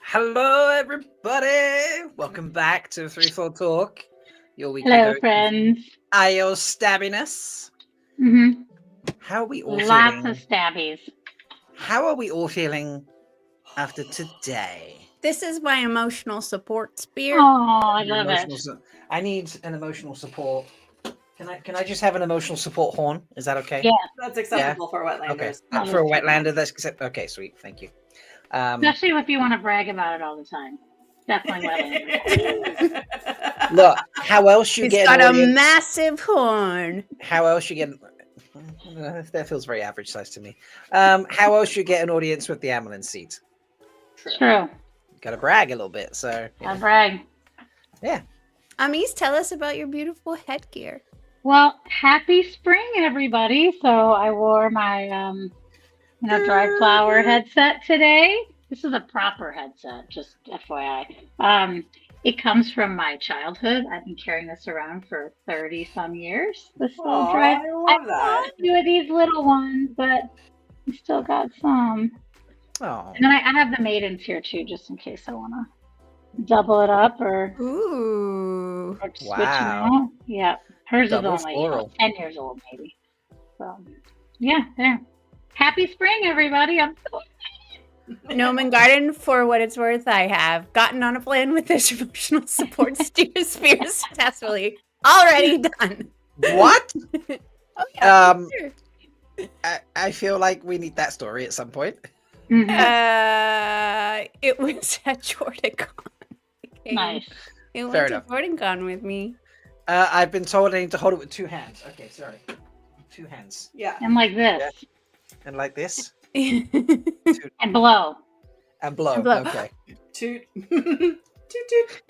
Hello, everybody. Welcome back to 3-4 Talk. Your weekly Hello, dose friends. of Aiel stabbiness. Mm-hmm. How are we all Lots feeling? of stabbies. How are we all feeling after today? This is my emotional support spear. Oh, I love it. I need an emotional support. Can I just have an emotional support horn? Is that okay? Yeah. That's acceptable for Wetlanders. Okay. I'll For a just take Wetlander, that's accept. Okay, sweet. Thank you. Especially if you want to brag about it all the time. Definitely Wetlander. Look, how else you He's get got an a audience? massive horn. How else you get? That feels very average size to me. How else you get an audience with the Amelin seat? True. Got to brag a little bit, so you I know. brag. Yeah. Amis, tell us about your beautiful headgear. Well, happy spring, everybody. So I wore my, dried flower headset today. This is a proper headset, just FYI. It comes from my childhood. I've been carrying this around for 30-some years. This little dried. I love that. I do these little ones, but I still got some. Oh. And then I have the maidens here too, just in case I want to double it up or Ooh. switch Wow. them out. Yeah, hers Double is only floral. 10 years old, maybe. So, yeah, there. Happy spring, everybody! I'm so Gnomon Garden, for what it's worth, I have gotten on a plan with this emotional support spear successfully. Already done. What? Oh, yeah, sure. I feel like we need that story at some point. Mhm. It was at JordanCon. Okay. Nice. It went Fair to enough. JordanCon with me. I've been told I need to hold it with two hands. Okay, sorry. Two hands. Yeah. And like this. Yeah. And like this. And blow. And blow. And blow. Okay. Toot. Toot toot.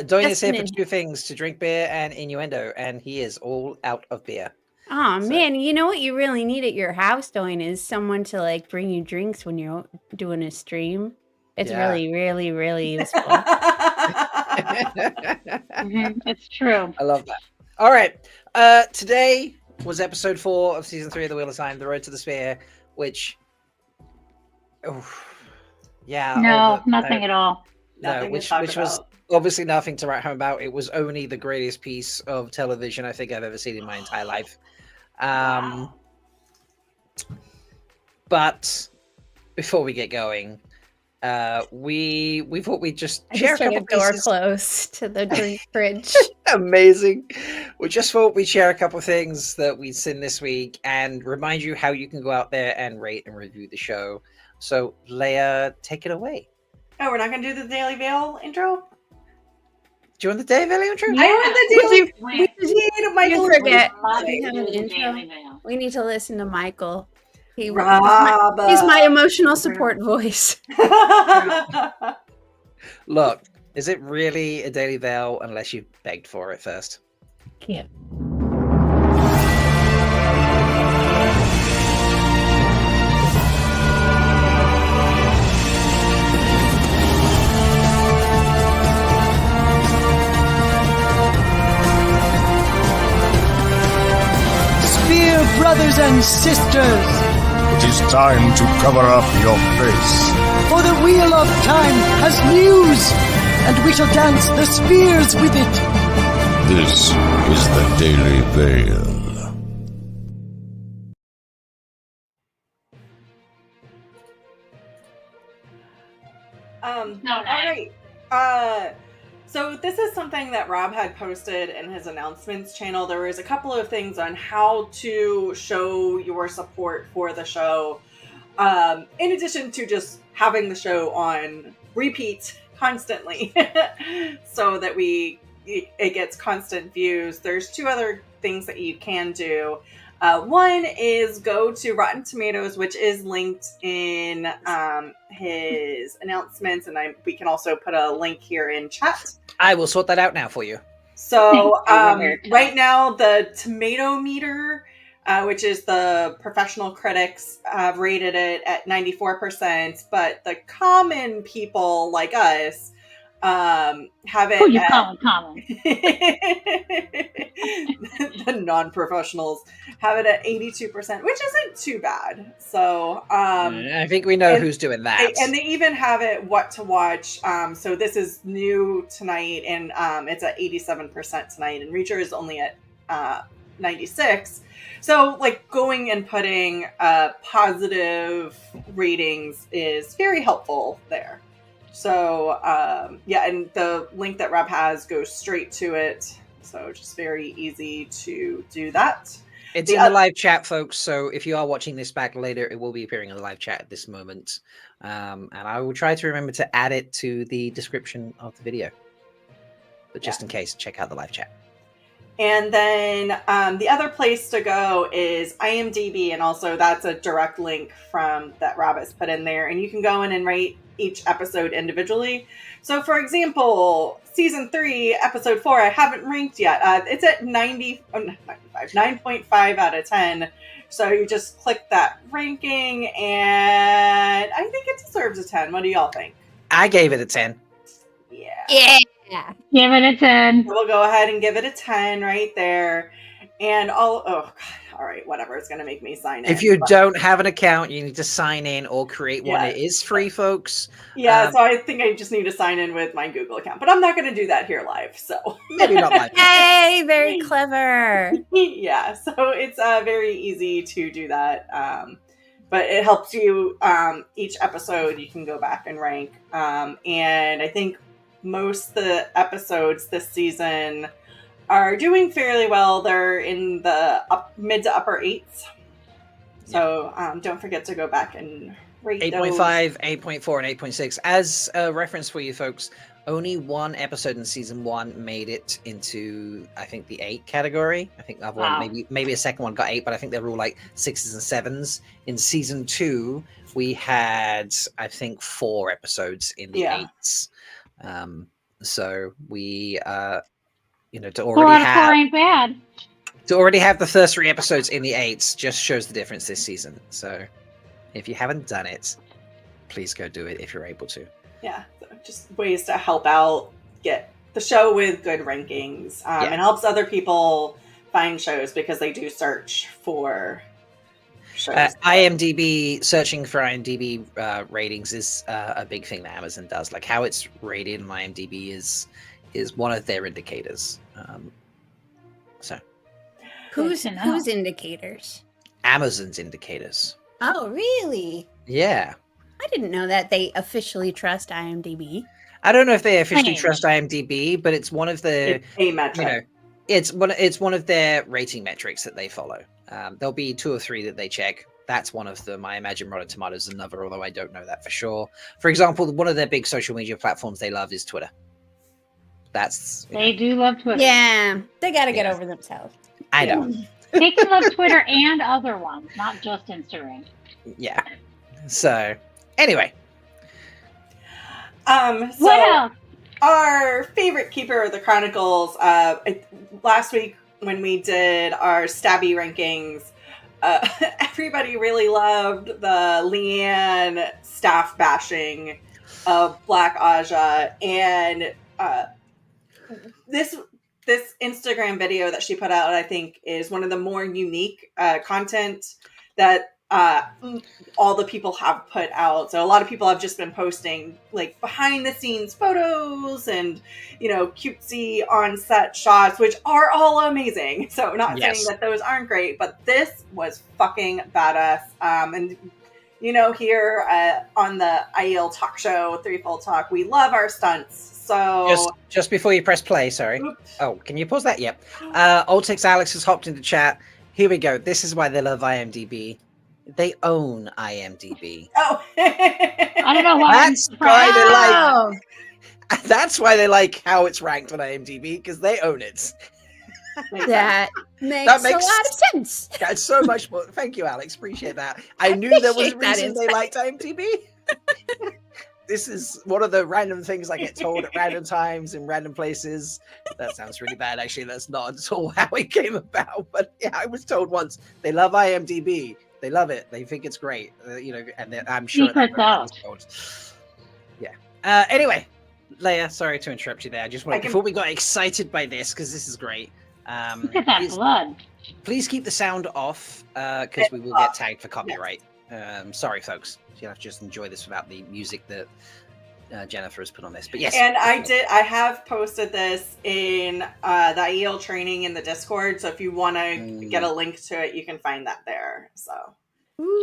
Doin is Just here an for in- two things, to drink beer and innuendo, and he is all out of beer. Oh So- man, you know what you really need at your house, doing is someone to like bring you drinks when you're doing a stream. It's Yeah. really, really, really useful. It's true. I love that. All right. Today was episode 4 of season 3 of the Wheel of Time, The Road to the Sphere, which, yeah. No, nothing at all. No, Nothing to which talk was about. obviously nothing to write home about. It was only the greatest piece of television I think I've ever seen in my entire life. Wow. But before we get going, we thought we'd just I share just a took couple a door pieces. close to the drink fridge. Amazing. We just thought we'd share a couple things that we'd seen this week and remind you how you can go out there and rate and review the show. So, Leigh-A, take it away. Oh, we're not going to do the Daily Veil intro? Do you want the Dave Ellie intro? I want the Daily Wait, Veil. Michael. forget. Bobby, We have do an the intro. Daily Veil. We need to listen to Michael. He's Rob. my emotional support voice. Look, is it really a Daily Veil unless you begged for it first? Yeah. Spear brothers and sisters, It is time to cover up your face. for the Wheel of Time has news, and we shall dance the spears with it. This is the Daily Veil. No, all right. So this is something that Rob had posted in his announcements channel. There was a couple of things on how to show your support for the show. In addition to just having the show on repeat constantly so that it gets constant views. There's 2 other things that you can do. One is go to Rotten Tomatoes, which is linked in his announcements, and we can also put a link here in chat. I will sort that out now for you. So right now, the tomato meter, which is the professional critics, have rated it at 94%, but the common people like us have it. Who you calling common? The non-professionals have it at 82%, which isn't too bad. So I think we know who's doing that. And they even have it what to watch. So this is new tonight, and it's at 87% tonight, and Reacher is only at 96. So like going and putting positive ratings is very helpful there. So and the link that Rob has goes straight to it. So just very easy to do that. It's in the live chat, folks. So if you are watching this back later, it will be appearing in the live chat at this moment. And I will try to remember to add it to the description of the video. But just in case, check out the live chat. And then the other place to go is IMDb. And also that's a direct link from that Rob has put in there. And you can go in and rate each episode individually. So for example, season 3, episode 4, I haven't ranked yet. It's at 9.5 out of 10. So you just click that ranking, and I think it deserves a 10. What do y'all think? I gave it a 10. Yeah. Give it a 10. We'll go ahead and give it a 10 right there. And all right, whatever. It's going to make me sign in. If you don't have an account, you need to sign in or create one. It is free, folks. Yeah, so I think I just need to sign in with my Google account. But I'm not going to do that here live, so. Maybe not live. Hey, very clever. Yeah, so it's very easy to do that. But it helps you, each episode, you can go back and rank. And I think most of the episodes this season are doing fairly well. They're in the mid to upper 8s. So don't forget to go back and rate 8.5, 8.4, and 8.6. As a reference for you folks, only one episode in season 1 made it into, I think, the 8 category. I think the other one, maybe a second one got 8, but I think they were all like 6s and 7s. In season 2, we had, I think, 4 episodes in the 8s. So we to already have the first 3 episodes in the 8s just shows the difference this season. So if you haven't done it, please go do it if you're able to. Yeah, so just ways to help out, get the show with good rankings. It helps other people find shows because they do search for shows. IMDb, searching for IMDb ratings is a big thing that Amazon does. Like how it's rated in IMDb is one of their indicators. Whose indicators? Amazon's indicators. Oh, really? Yeah. I didn't know that they officially trust IMDb. I don't know if they officially trust IMDb, but it's one of the it's one of their rating metrics that they follow. There'll be 2 or 3 that they check. That's one of them. I imagine Rotten Tomatoes is another, although I don't know that for sure. For example, one of their big social media platforms they love is Twitter. They do love Twitter. Yeah, they got to get over themselves. I know. They can love Twitter and other ones, not just Instagram. Yeah. So, anyway. What else? Our favorite keeper of the Chronicles, last week when we did our Stabby rankings, everybody really loved the Leane staff bashing of Black Aja, and this Instagram video that she put out, I think, is one of the more unique content that all the people have put out. So a lot of people have just been posting like behind the scenes photos and, cutesy on set shots, which are all amazing. So not saying that those aren't great, but this was fucking badass. And here on the Aiel talk show, Threefold Talk, we love our stunts. So just before you press play, sorry. Oops. Oh, can you pause that? Yep. Ultix Alex has hopped into chat. Here we go. This is why they love IMDb. They own IMDb. Oh, I don't know why. That's why they like. That's why they like how it's ranked on IMDb, because they own it. That makes a lot of sense. That's so much more. Thank you, Alex. Appreciate that. I knew there was a reason they liked IMDb. This is one of the random things I get told at random times in random places. That sounds really bad. Actually, that's not at all how it came about. But yeah, I was told once they love IMDb. They love it. They think it's great. And I'm sure that's told. Yeah. Anyway, Leigh-A, sorry to interrupt you there. I just wanted before we got excited by this because this is great. Look at that blood. Please keep the sound off because we will get tagged for copyright. Sorry, folks. You'll have to just enjoy this without the music that Jennifer has put on this. But yes. And I have posted this in the Aiel training in the Discord. So if you want to get a link to it, you can find that there. So,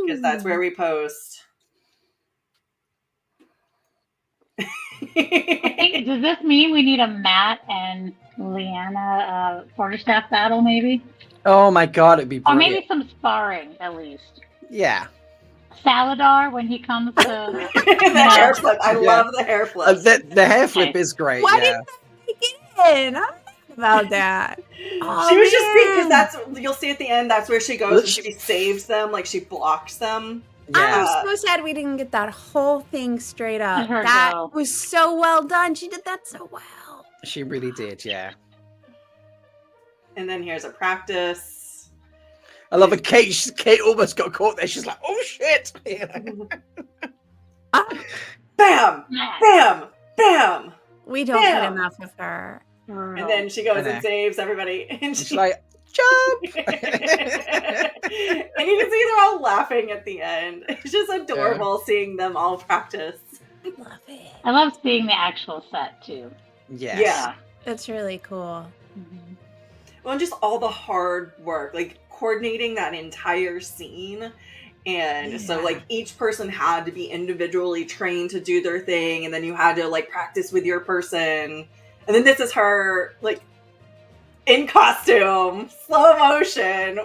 because that's where we post. Does this mean we need a Matt and Leanna quarterstaff battle, maybe? Oh my god, it'd be brilliant. Or maybe some sparring, at least. Yeah. Saladar, when he comes to... the hair flip. I love the hair flip. The hair flip is great. Why didn't they get in? I'm not about that. Oh, she was just because that's... You'll see at the end, that's where she goes and she saves them. Like, she blocks them. Yeah. I'm so sad we didn't get that whole thing straight up. That was so well done. She did that so well. She really did, yeah. And then here's a practice. I love it. Kate almost got caught there. She's like, "Oh shit!" Bam, bam, bam. We don't get enough of her. And then she goes and saves everybody. And she's like, "Jump!" And you can see they're all laughing at the end. It's just adorable seeing them all practice. I love it. I love seeing the actual set too. Yes. Yeah, that's really cool. Mm-hmm. Well, and just all the hard work, like coordinating that entire scene. And so like each person had to be individually trained to do their thing, and then you had to like practice with your person. And then this is her like in costume, slow motion,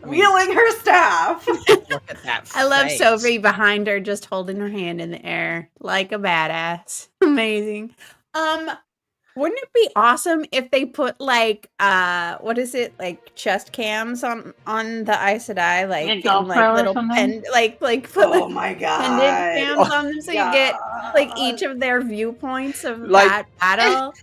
wheeling her staff. Look at that I love face. Sophie behind her just holding her hand in the air like a badass. Amazing. Wouldn't it be awesome if they put like what is it, like chest cams on the Aes Sedai, like in, like little put my god, pendant cams on them so you get like each of their viewpoints of that battle.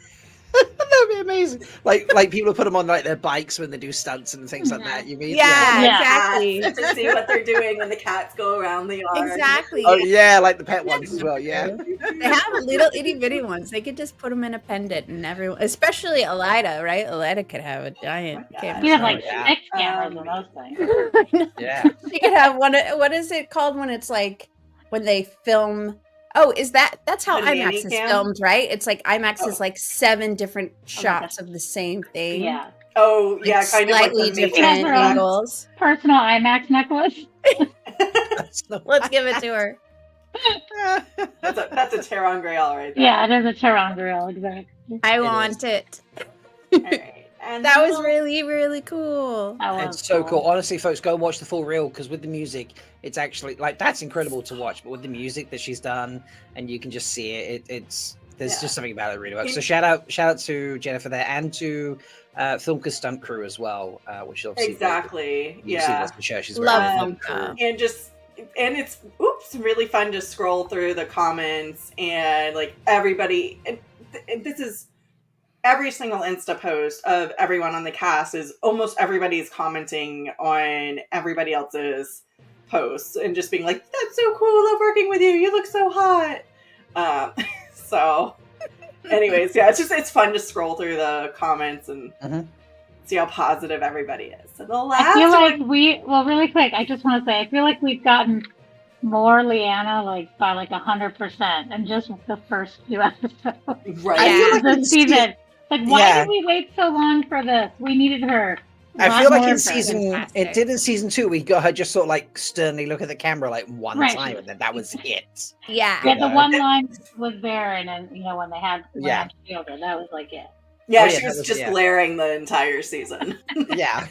That'd be amazing. Like people put them on like their bikes when they do stunts and things like that. You mean? Exactly. To see what they're doing when the cats go around the yard. Exactly. Oh yeah, like the pet ones as well. Yeah. They have little itty bitty ones. They could just put them in a pendant, and everyone, especially Elida, right? Elida could have a giant camera. You have like 6 cameras of those things. Yeah. She could have one. What is it called when it's like when they film? Oh, that's how IMAX is filmed, right? It's like IMAX is like 7 different shots of the same thing. Yeah. Oh, like yeah, kind slightly of like different angles. Personal IMAX necklace. Let's give it to her. That's a Terran Grail right there. Yeah, it is a Terran Grail, exactly. I want it. All right. And that was really, really cool. It's so cool. Honestly, folks, go watch the full reel because with the music, it's actually like that's incredible to watch. But with the music that she's done, and you can just see it, there's just something about it that really works. So shout out to Jennifer there and to Filmca's stunt crew as well, which obviously exactly she's love Filmca. And it's really fun to scroll through the comments and like everybody. And this is. Every single Insta post of everyone on the cast is almost everybody's commenting on everybody else's posts and just being like, "That's so cool! Love working with you. You look so hot." So, anyways, yeah, it's fun to scroll through the comments and see how positive everybody is. So the last, I feel like really quick. I just want to say, I feel like we've gotten more Leanna like by like 100% in just the first few episodes. Right? I feel like this season. Like, why did we wait so long for this? We needed her. I feel like more in of that. season, it Fantastic. did in season 2, we got her just sort of like sternly look at the camera like one Right. time, and then that was it. Yeah. Yeah, the know? one line was there, and then when they had Yeah. Fielder, that was like it. Yeah, Oh, yeah, she that was was- just yeah. glaring the entire season. Yeah.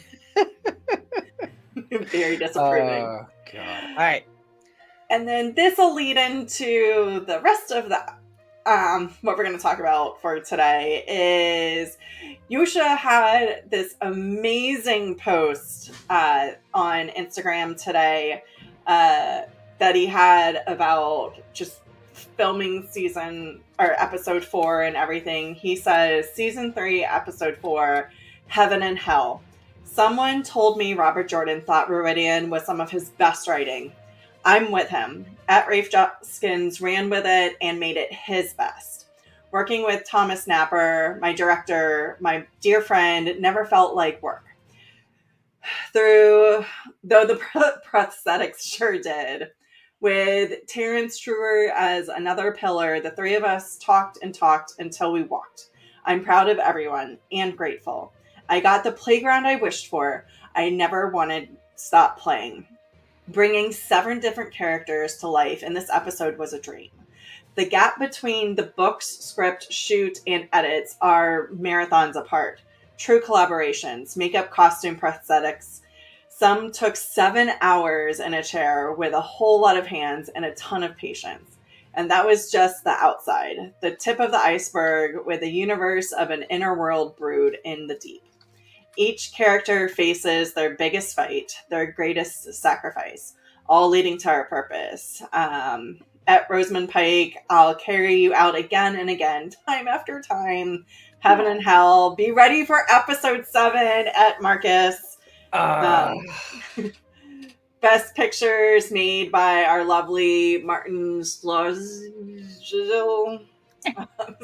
Very disapproving. Oh god. All right. And then this will lead into the rest of the what we're going to talk about for today is Josha had this amazing post on Instagram today that he had about just filming season or episode 4 and everything. He says, season 3, episode 4, Heaven and Hell. Someone told me Robert Jordan thought Rhuidean was some of his best writing. I'm with him. Rafe Judkins ran with it and made it his best. Working with Thomas Napper, my director, my dear friend, never felt like work. Though the prosthetics sure did. With Terrence Truer as another pillar, the three of us talked and talked until we walked. I'm proud of everyone and grateful. I got the playground I wished for. I never wanted to stop playing. Bringing 7 different characters to life in this episode was a dream. The gap between the books, script, shoot, and edits are marathons apart. True collaborations, makeup, costume, prosthetics. Some took 7 hours in a chair with a whole lot of hands and a ton of patience. And that was just the outside, the tip of the iceberg with a universe of an inner world brewed in the deep. Each character faces their biggest fight, their greatest sacrifice, all leading to our purpose. At Rosamund Pike, I'll carry you out again and again, time after time. Heaven and Hell. Be ready for episode 7 at Marcus. Best pictures made by our lovely Martin Slozil.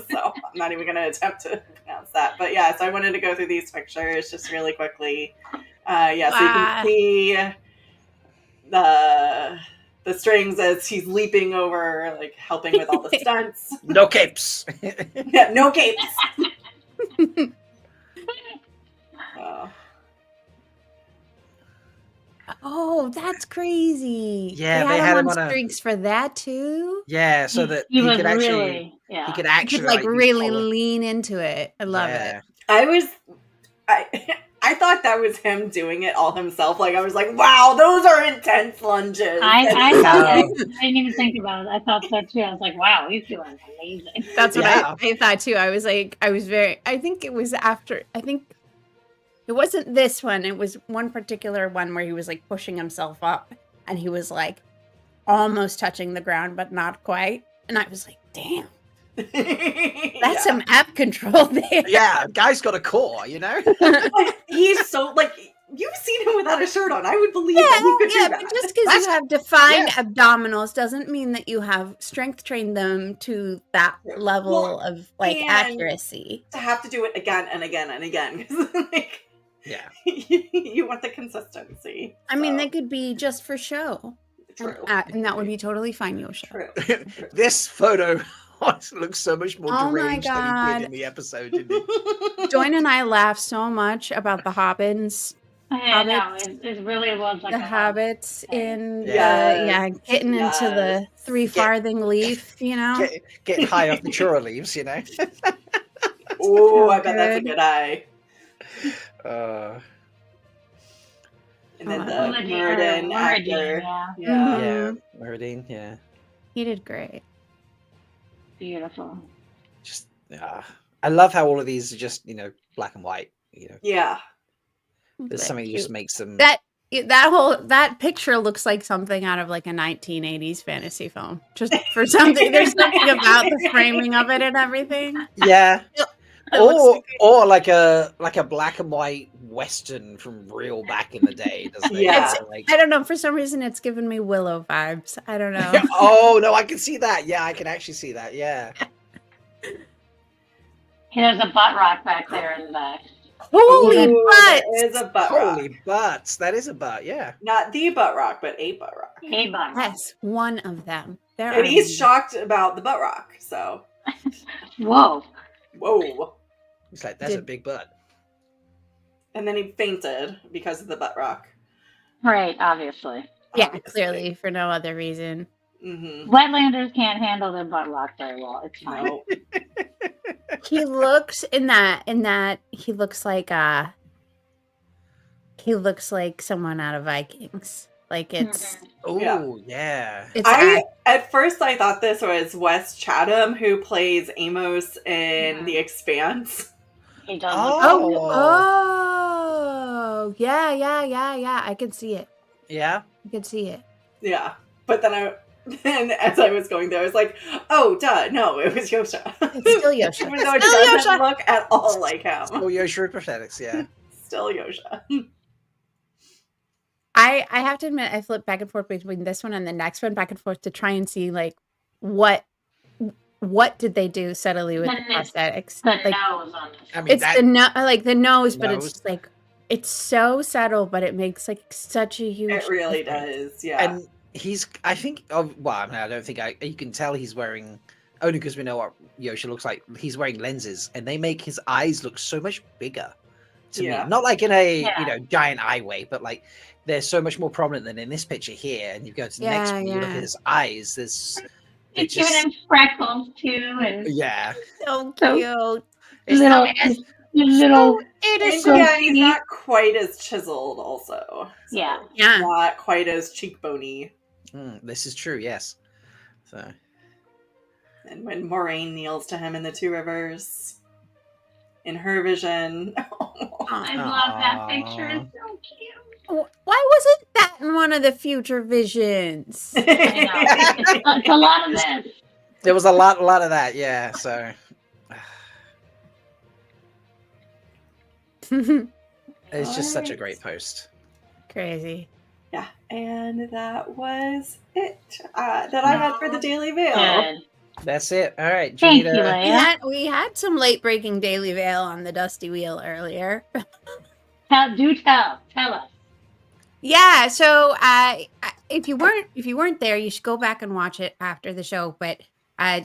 So I'm not even going to attempt to pronounce that. But yeah, so I wanted to go through these pictures just really quickly. So you can see the strings as he's leaping over, like helping with all the stunts. No capes. Yeah, no capes. Oh, that's crazy. Yeah, they had him on on a- streaks for that too. Yeah, so that he he was could actually really, he yeah. could You actually could like be really taller. lean into it. I love Yeah. it. I thought that was him doing it all himself. Like I was like, wow, those are intense lunges. I didn't even think about it. I thought so too. I was like, wow, he's doing amazing. That's what Yeah. I thought too. I think it was after, it wasn't this one. It was one particular one where he was like pushing himself up and he was like almost touching the ground, but not quite. And I was like, damn, that's some ab control there. Yeah, guy's got a core, you know? Like, he's so like you've seen him without a shirt on. I would believe that he could do that. But just because you have defined abdominals doesn't mean that you have strength trained them to that level of like and accuracy. to have to do it again and again and again. 'Cause, like, Yeah. you want the consistency. I mean, they could be just for show. True. And that would be totally fine, Josha. True. This photo looks so much more Oh my deranged than he God. did in the episode, didn't he? Joyne and I laughed so much about the hobbits. I know, it really was like The a hobbits in getting Yes. into the 3 farthing leaf, you know? Getting high off the churro leaves, you know? Oh, I bet that's a good eye. And then the Murden actor. Yeah. Yeah, Meridian, yeah. He did great. Beautiful. Just, I love how all of these are just, black and white, Yeah. There's something that just makes them... That picture looks like something out of like a 1980s fantasy film. Just for something, there's something about the framing of it and everything. Yeah. It looks Or like a black and white Western from real back in the day, doesn't it? Yeah. So, like... I don't know. For some reason, it's giving me Willow vibes. I don't know. Oh, no, I can see that. Yeah, I can actually see that. Yeah. There's a butt rock back there in the back. Holy Ooh, butt! There is a butt rock. Holy butts. That is a butt, yeah. Not the butt rock, but a butt rock. Hey, butt rock. Yes, one of them. There And are he's shocked about the butt rock, so. Whoa. Whoa. It's like, that's a big butt. And then he fainted because of the butt rock. Right, obviously. Yeah, Obviously. clearly for no other reason. Mm-hmm. Wetlanders can't handle their butt rock very well. It's fine. No. He looks in that he looks like someone out of Vikings. Like it's Oh, yeah. it's At first I thought this was Wes Chatham, who plays Amos in The Expanse. He does oh yeah. I can see it. Yeah. I can see it. Yeah. But then as I was going there, I was like, oh, duh, no, it was Josha. It's still Josha. Even though it Still doesn't Josha. look at all like him. Oh, Josha prosthetics, yeah. Still Josha. I have to admit, I flipped back and forth between this one and the next one, back and forth to try and see like what did they do subtly with the prosthetics. The Like, nose on this. I mean, it's the nose, but Nose. it's just like it's so subtle, but it makes like such a huge. It really difference. does, yeah. And I think, I don't think you can tell he's wearing, only because we know what Josha looks like, he's wearing lenses, and they make his eyes look so much bigger to me. Not like in a, giant eye way, but like they're so much more prominent than in this picture here. And you go to the next one, you look at his eyes, there's... It's giving him freckles too, and yeah, So cute. little. It is And yeah, he's not quite as chiseled also. So Yeah. Not quite as cheekbony. This is true, yes. So, And when Moraine kneels to him in the Two Rivers, in her vision. I love that picture. It's so cute. Why wasn't that in one of the future visions? I know. It's a lot of this. there was a lot of that, yeah. So it's just such a great post. Crazy. Yeah, and that was it that I had for the Daily Veil. Good. That's it. All right, Thank you, Janita. Leigh-A. We had some late breaking Daily Veil on the Dusty Wheel earlier. Tell us. Yeah, so if you weren't there, you should go back and watch it after the show. But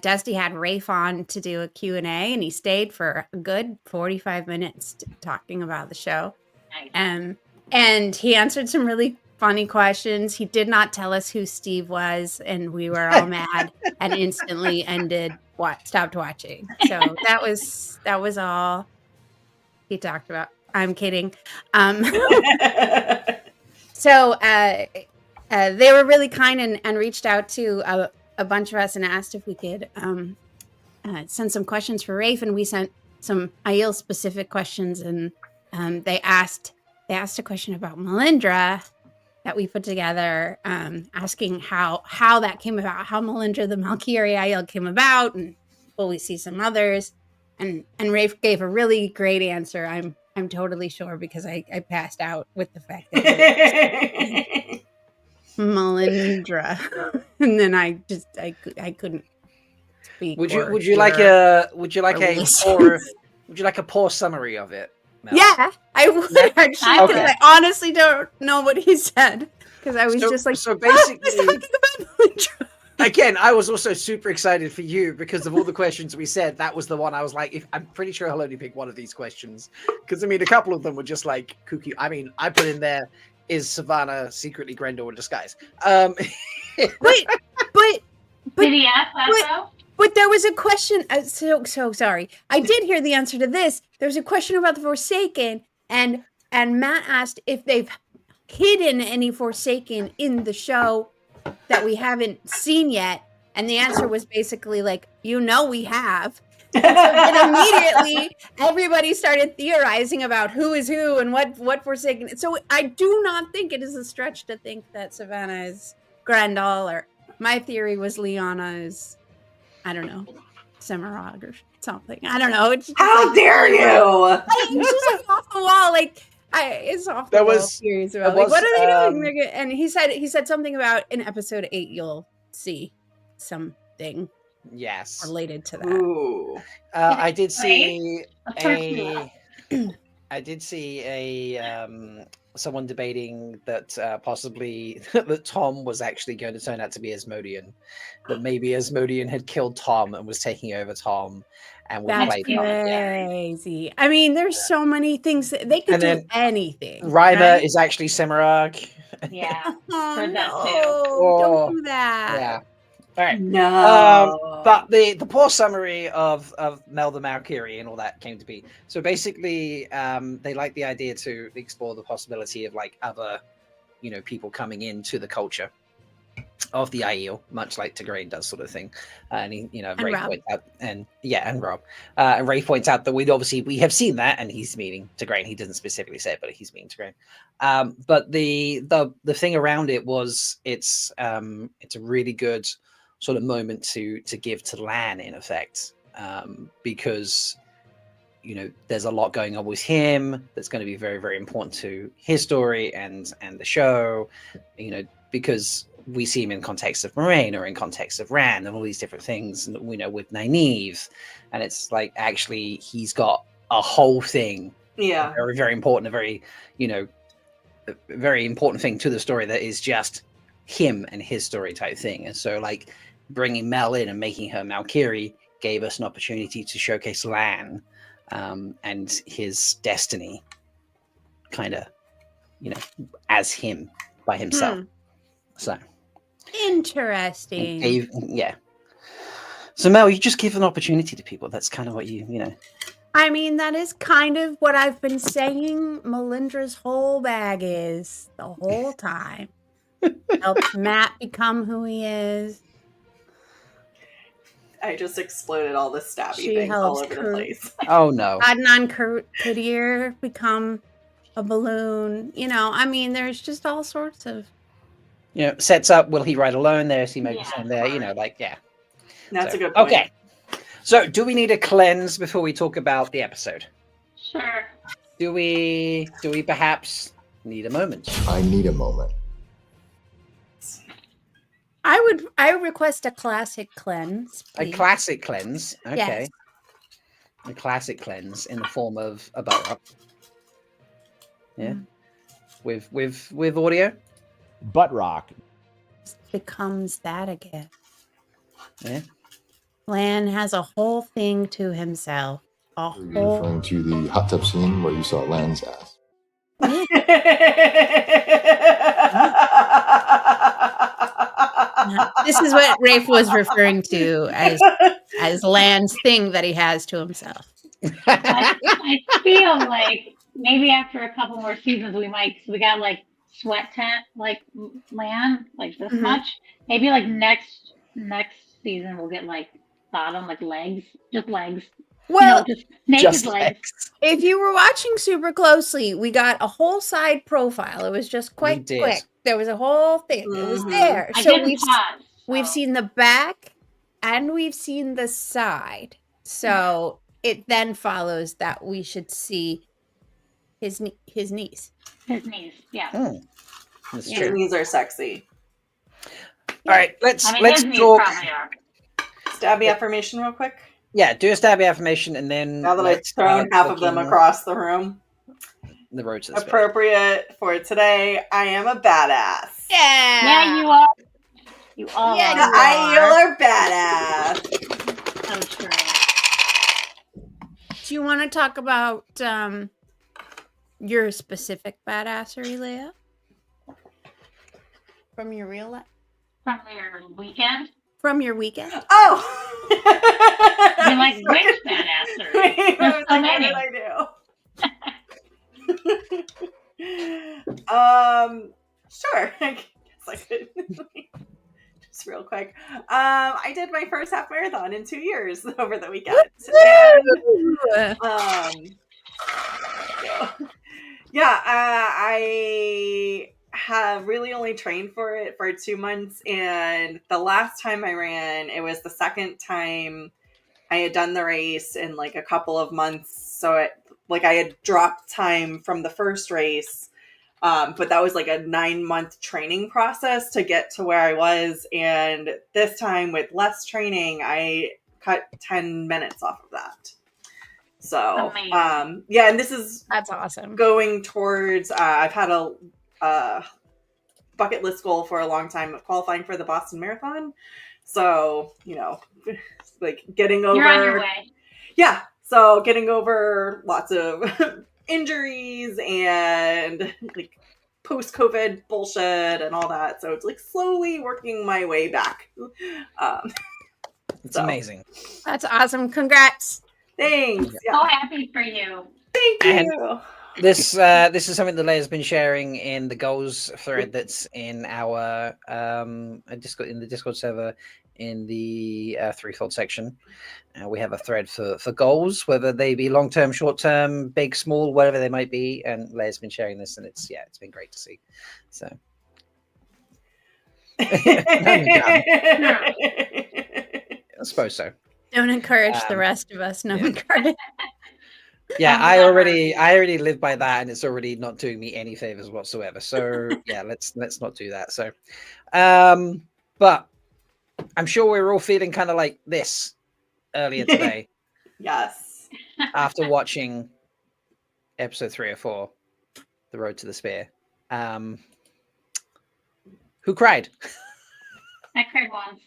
Dusty had Rafe on to do a Q&A, and he stayed for a good 45 minutes talking about the show. Nice. And he answered some really funny questions. He did not tell us who Steve was, and we were all mad and instantly stopped watching. So that was all he talked about. I'm kidding. So they were really kind and reached out to a bunch of us and asked if we could send some questions for Rafe, and we sent some Aiel specific questions, and they asked a question about Melindhra that we put together, asking how that came about, how Melindhra the Malkier Aiel came about, and will we see some others? And Rafe gave a really great answer. I'm totally sure, because I passed out with the fact that Melindhra, and then I couldn't speak. Would you like a poor summary of it? Mel? Yeah, I would actually. Okay. I honestly don't know what he said, because I was just like, so basically. he's talking about Melindhra. Again, I was also super excited for you because of all the questions we said. That was the one I was like, I'm pretty sure I'll only pick one of these questions. Because, I mean, a couple of them were just like kooky. I mean, I put in there, is Savannah secretly Grendel in disguise? Wait, but Did he ask that though? But there was a question. So sorry. I did hear the answer to this. There was a question about the Forsaken, and Matt asked if they've hidden any Forsaken in the show that we haven't seen yet, and the answer was basically like, we have. And so then immediately everybody started theorizing about who is who and what Forsaken. So I do not think it is a stretch to think that Savannah is Grendel, or my theory was Lyanna is, I don't know, Semirog or something. I don't know. It's just How dare you? it's just like off the wall. Like it's off the wall. Theories about like, what are they doing? And he said something about in episode 8 you'll see something Yes. related to that. Ooh. I did see I did see a someone debating that possibly that Tom was actually going to turn out to be Asmodean, that maybe Asmodean had killed Tom and was taking over Tom, and would That's play Tom. crazy. I mean, there's so many things that they could And do then anything. Reimer right? is actually Cimarag. Yeah. Oh Heard that too. no! Don't Oh, do that. yeah. All right. No. But the poor summary of Mel the Malkier and all that came to be. So basically, they like the idea to explore the possibility of like other, people coming into the culture of the Aiel, much like Tigraine does, sort of thing. And he, Ray Rob. points out, and Rob, and Ray points out that we have seen that, and he's meaning Tigraine. He doesn't specifically say it, but he's meaning Tigraine. But the thing around it was it's a really good sort of moment to give to Lan, in effect, because there's a lot going on with him that's going to be very, very important to his story and the show, because we see him in context of Moraine or in context of Rand and all these different things, and we know with Nynaeve, and it's like actually he's got a whole thing, Yeah. very, very important, a very a very important thing to the story that is just him and his story type thing. And so like bringing Mel in and making her Malkier gave us an opportunity to showcase Lan and his destiny, kind of as him by himself. So Interesting. yeah. So Mel, you just give an opportunity to people. That's kind of what you. I mean, that is kind of what I've been saying Melindra's whole bag is the whole time. Helps Matt become who he is. I just exploded all the stabby She things all helps over the place. Oh no. Adnan Kadir become a balloon. I mean, there's just all sorts of. Sets up. Will he ride alone? There's he makes Yeah, him there. right. That's So, a good point. Okay. So, do we need a cleanse before we talk about the episode? Sure. Do we perhaps need a moment? I need a moment. I request a classic cleanse. A please. classic cleanse. Okay. Yes. A classic cleanse in the form of a butt rock. Yeah. With audio. Butt rock. Becomes that again. Yeah. Lan has a whole thing to himself. A Are you whole. referring to the hot tub scene where you saw Lan's ass? This is what Rafe was referring to as Lan's thing that he has to himself. I feel like maybe after a couple more seasons we got like sweat tent like Lan like this Mhm. much. Maybe like next season we'll get like bottom like legs, just legs. Well, Just naked Just legs. if you were watching super closely, we got a whole side profile. It was just quite did. quick. There was a whole thing. It was Mhm. there. I So didn't pause. we've so- seen the back and we've seen the side. So it then follows that we should see his knees. his knees. Yeah. That's Yeah. His true. knees are sexy. All right, let's I mean his knees talk. probably are. Stabby affirmation real quick. Yeah, do a stabby affirmation, and then Now that I've let's thrown start half of them talking across the room. the road to the spell. Appropriate for today. I am a badass. Yeah, you are. You all Yeah, are. you I are. are badass. So true. Do you want to talk about your specific badassery, Leigh-A? From your real life? From your weekend. From your weekend? Oh! You're like, which badassery? Wait, There's what so many. did I do? Sure. I guess I could. Just real quick. I did my first half marathon in 2 years over the weekend. And, I have really only trained for it for 2 months, and the last time I ran, it was the second time I had done the race in like a couple of months. So I had dropped time from the first race, but that was like a 9-month training process to get to where I was. And this time with less training, I cut 10 minutes off of that. So, Amazing. yeah, and this is That's awesome. going towards. I've had a bucket list goal for a long time of qualifying for the Boston Marathon. So, like getting over. You're on your way. Yeah, so getting over lots of injuries and like post-COVID bullshit and all that. So it's like slowly working my way back. It's amazing. That's awesome. Congrats. Thanks. Yeah. So happy for you. Thank you. This is something that Leigh-A's been sharing in the goals thread that's in our Discord, in the Discord server, in the threefold section. We have a thread for goals, whether they be long term, short term, big, small, whatever they might be. And Leigh-A's been sharing this, and it's been great to see. So. I suppose so. Don't encourage the rest of us. No encourage. Yeah, I already live by that, and it's already not doing me any favors whatsoever. So yeah, let's not do that. So, but I'm sure we're all feeling kind of like this earlier today. Yes. After watching episode 304, The Road to the Spear. Who cried? I cried once.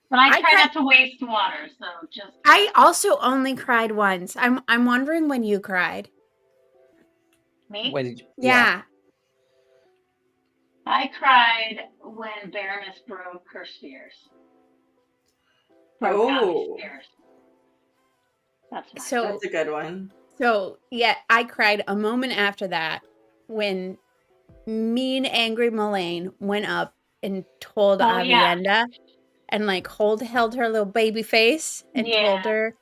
But I try not to waste water, so just. I also only cried once. I'm wondering when you cried. Me? When did you, Yeah. I cried when Baroness broke her spears. Broke out her spears. That's a good one. So yeah, I cried a moment after that when mean, angry Mullane went up and told Avienda. And like held her little baby face and told her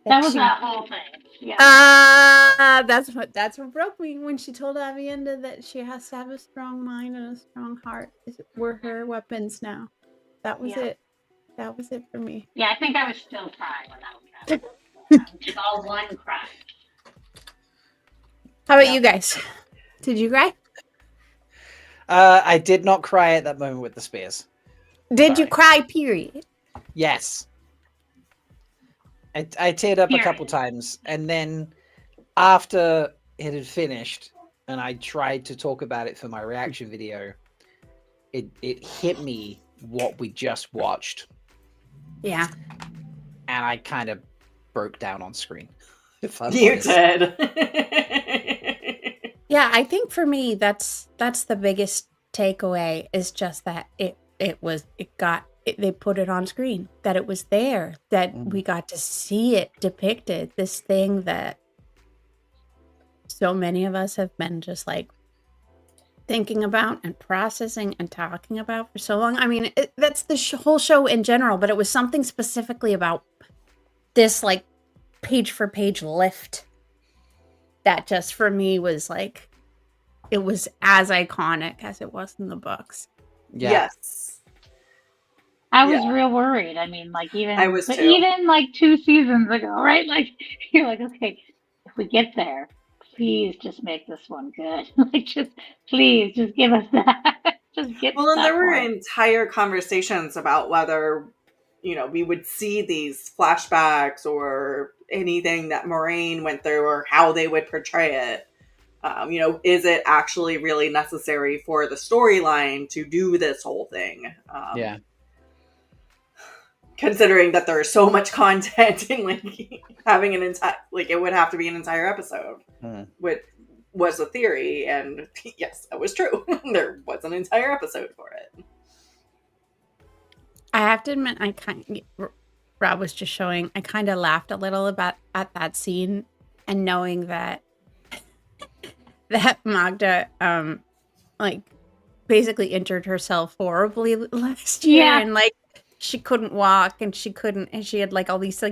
that was that whole thing. Yeah. That's what broke me when she told Avienda that she has to have a strong mind and a strong heart. We're her weapons now. That was it. That was it for me. Yeah, I think I was still crying when that was happening. Just all one cry. How about you guys? Did you cry? I did not cry at that moment with the spears. Did you cry, period? Yes. I teared up a couple times, and then after it had finished and I tried to talk about it for my reaction video, it hit me what we just watched. Yeah. And I kind of broke down on screen. If I'm you honest. did. Yeah, I think for me that's the biggest takeaway is just that they put it on screen, that it was there, that we got to see it depicted, this thing that so many of us have been just like thinking about and processing and talking about for so long. I mean, that's the whole show in general, but it was something specifically about this like page for page lift that just for me was like, it was as iconic as it was in the books. Yeah. Yes. I was real worried. I mean, like I was too. even like 2 seasons ago, right? Like you're like, okay, if we get there, please just make this one good. Like please just give us that. Just get. Well, and there were entire conversations about whether, we would see these flashbacks or anything that Moraine went through or how they would portray it. Is it actually really necessary for the storyline to do this whole thing? Considering that there's so much content in like having an entire, like it would have to be an entire episode, which was a theory, and yes, that was true. There was an entire episode for it. I have to admit, Rob was just showing, I kind of laughed a little at that scene, and knowing that Magda, like basically injured herself horribly last year, and like she couldn't walk, and she had like all these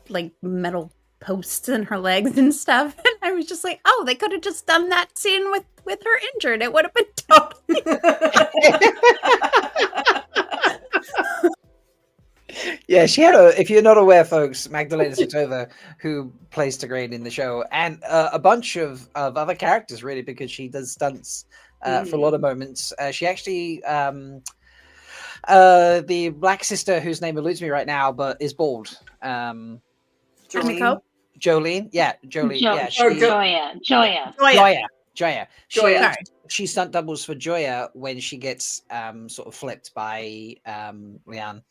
like metal posts in her legs and stuff, and I was just like, oh, they could have just done that scene with her injured. It would have been totally. Yeah, she had if you're not aware, folks, Magdalena Sitova, who plays Tigraine in the show, and a bunch of other characters, really, because she does stunts for a lot of moments. She actually, the black sister, whose name eludes me right now, but is bald. Jolene. Jolene. Yeah, Jolene. Yeah, Joya. Joya. She stunt doubles for Joya when she gets sort of flipped by Leane.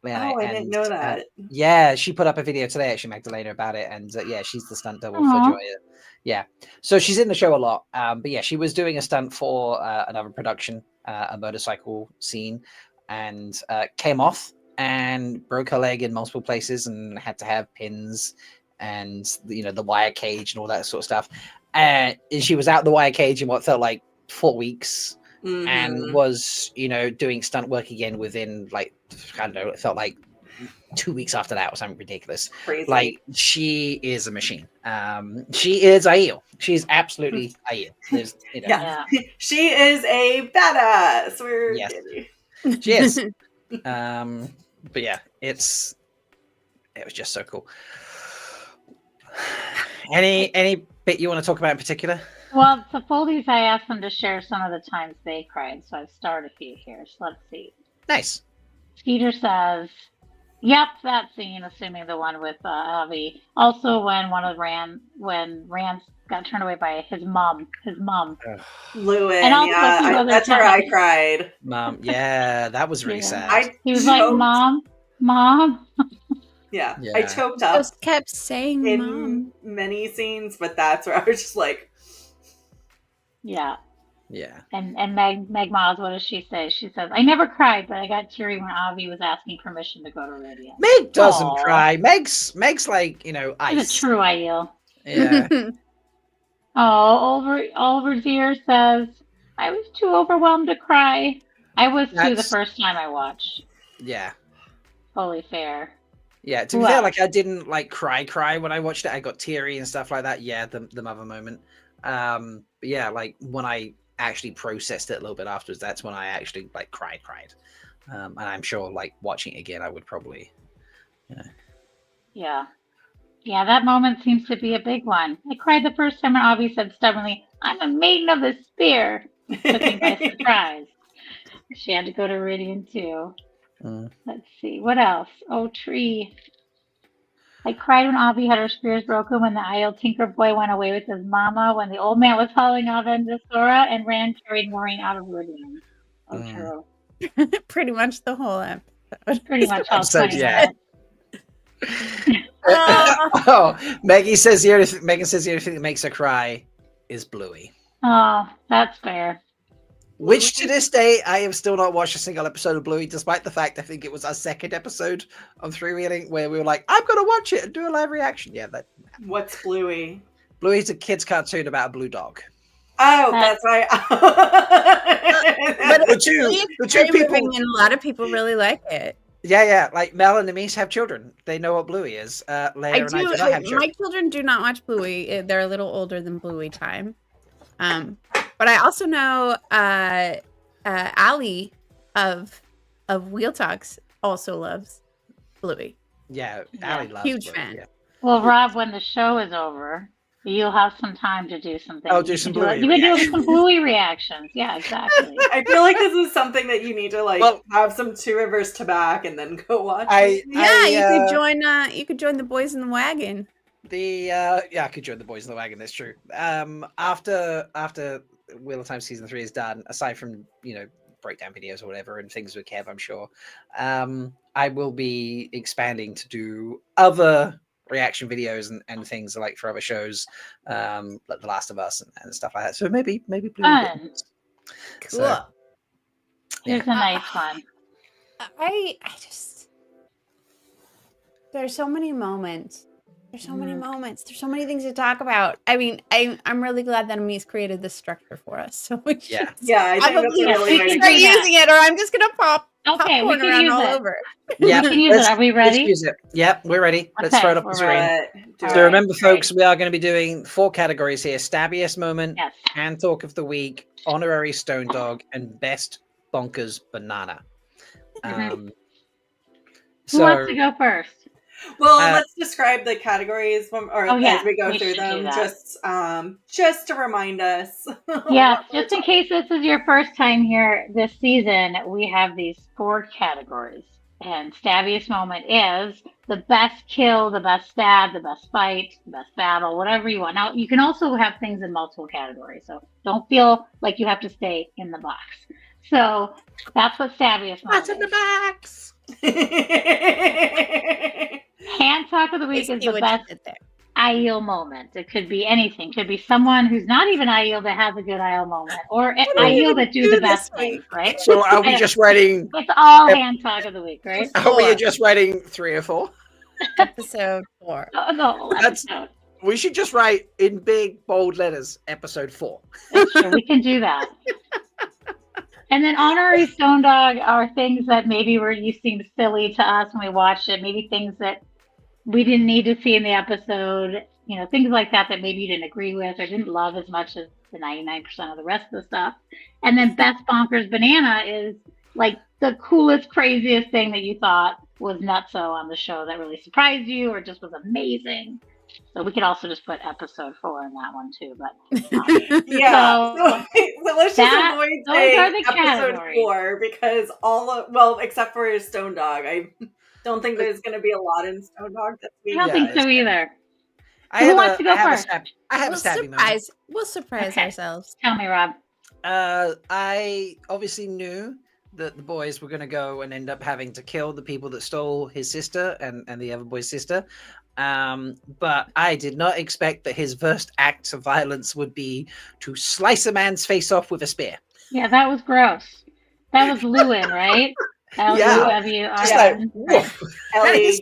Oh, I didn't know that. Yeah, she put up a video today, actually, Magdalena, about it, and yeah, she's the stunt double for Joya. Yeah, so she's in the show a lot. But yeah, she was doing a stunt for another production, a motorcycle scene, and came off and broke her leg in multiple places and had to have pins and the wire cage and all that sort of stuff. And she was out the wire cage in what felt like 4 weeks, and was doing stunt work again within, like, I don't know, it felt like 2 weeks after that or something ridiculous. Crazy. Like, she is a machine. She is Aiel. She's absolutely Aiel. Yeah. She is a badass. Yes. She is. But yeah, it was just so cool. Any bit you want to talk about in particular? Well, the Foldies, I asked them to share some of the times they cried, so I've started a few here. So let's see. Nice. Skeeter says, "Yep, that scene, assuming the one with Avi. Also, when Rand got turned away by his mom. Leigh-A, And also that's where I cried. Mom, yeah, that was really sad. He was like, Mom. Yeah, I choked up. Just kept saying in Mom. many scenes, but that's where I was just like, yeah. And Meg Miles, what does she say? She says, "I never cried, but I got teary when Avi was asking permission to go to Rhuidean." Meg doesn't cry. Meg's like, ice. It's a true Aiel. Yeah. Oliver Deer says, "I was too overwhelmed to cry. I was too the first time I watched." Yeah. Totally fair. Yeah, to be fair, like, I didn't like cry when I watched it. I got teary and stuff like that. Yeah, the mother moment. But yeah, like, when I actually processed it a little bit afterwards, that's when I actually like cried. And I'm sure, like, watching it again, I would probably, Yeah, that moment seems to be a big one. I cried the first time when Avi said stubbornly, "I'm a maiden of the spear." Took me by surprise. She had to go to Rhuidean too. Let's see. What else? Oh, Tree. "I cried when Avi had her spears broken, when the Aiel Tinker Boy went away with his mama, when the old man was hauling off into Sora, and Rand carried Maureen out of Rhuidean." Oh, true. Pretty much the whole episode. Pretty much all 20 minutes. Megan says the only thing that makes her cry is Bluey. Oh, that's fair. Which, to this day, I have still not watched a single episode of Bluey, despite the fact I think it was our second episode on Rhuidean where we were like, I'm going to watch it and do a live reaction. Yeah, that. What's Bluey? Bluey's a kid's cartoon about a blue dog. Oh, that's right. But the two people, and a lot of people really like it. Yeah. Like, Mel and Nimise have children. They know what Bluey is. Leigh-A and I do not have children. My children do not watch Bluey. They're a little older than Bluey time. But I also know Allie of Wheel Talks also loves Bluey. Yeah, Allie loves huge Bluey, fan. Yeah. Well, Rob, when the show is over, you'll have some time to do something. I'll do some Bluey You can do some Bluey reactions. Yeah, exactly. I feel like this is something that you need to have some Two Rivers to back and then go watch. You could join. You could join the boys in the wagon. I could join the boys in the wagon. That's true. After Wheel of Time season 3 is done, aside from breakdown videos or whatever and things with Kev, I'm sure I will be expanding to do other reaction videos and things like for other shows, like The Last of Us and stuff like that. So maybe Blue. Fun. Cool. So, Here's a nice one. I just there's so many moments. There's so many moments. There's so many things to talk about. I mean, I'm really glad that Amis created this structure for us. So we should I think that's a really we can start using it, or I'm just gonna pop Okay, we popcorn can around use all it. over. Yeah, We can use it. Are we ready? Let's use it. Yep, we're ready. Let's Okay, throw it up on the screen. So remember, folks, we are going to be doing 4 categories here: Stabbiest Moment, Yes. Hand Talk of the Week, Honorary Stone Dog, and Best Bonkers Banana. Who wants to go first? Well, let's describe the categories as we go through them, just to remind us. Yeah, just in case this is your first time here this season, we have these 4 categories. And Stabbiest Moment is the best kill, the best stab, the best fight, the best battle, whatever you want. Now, you can also have things in multiple categories, so don't feel like you have to stay in the box. So that's what Stabbiest What's in the box? Hand talk of the week is the best Aiel moment. It could be anything. It could be someone who's not even Aiel that has a good Aiel moment, or Aiel that do the best things, right? So are we just writing? It's all hand talk of the week, right? Are we just writing 3 or 4? Episode 4. Oh, no, episode. We should just write in big bold letters, episode 4. Sure, we can do that. And then honorary Stone Dog are things that maybe you seemed silly to us when we watched it. Maybe things that we didn't need to see in the episode. You know, things like that maybe you didn't agree with or didn't love as much as the 99% of the rest of the stuff. And then Best Bonkers Banana is like the coolest, craziest thing that you thought was nutso on the show that really surprised you or just was amazing. So we could also just put episode 4 in that one too, but yeah. So let's just avoid saying episode categories. 4 because except for Stone Dog, I don't think there's going to be a lot in Stone Dog this week. I don't think so either. Who wants to go first? I have a stabby moment. We'll surprise ourselves. Tell me, Rob. I obviously knew that the boys were going to go and end up having to kill the people that stole his sister and the other boy's sister. But I did not expect that his first act of violence would be to slice a man's face off with a spear. Yeah, that was gross. That was Lewin, right? Just like, woof. His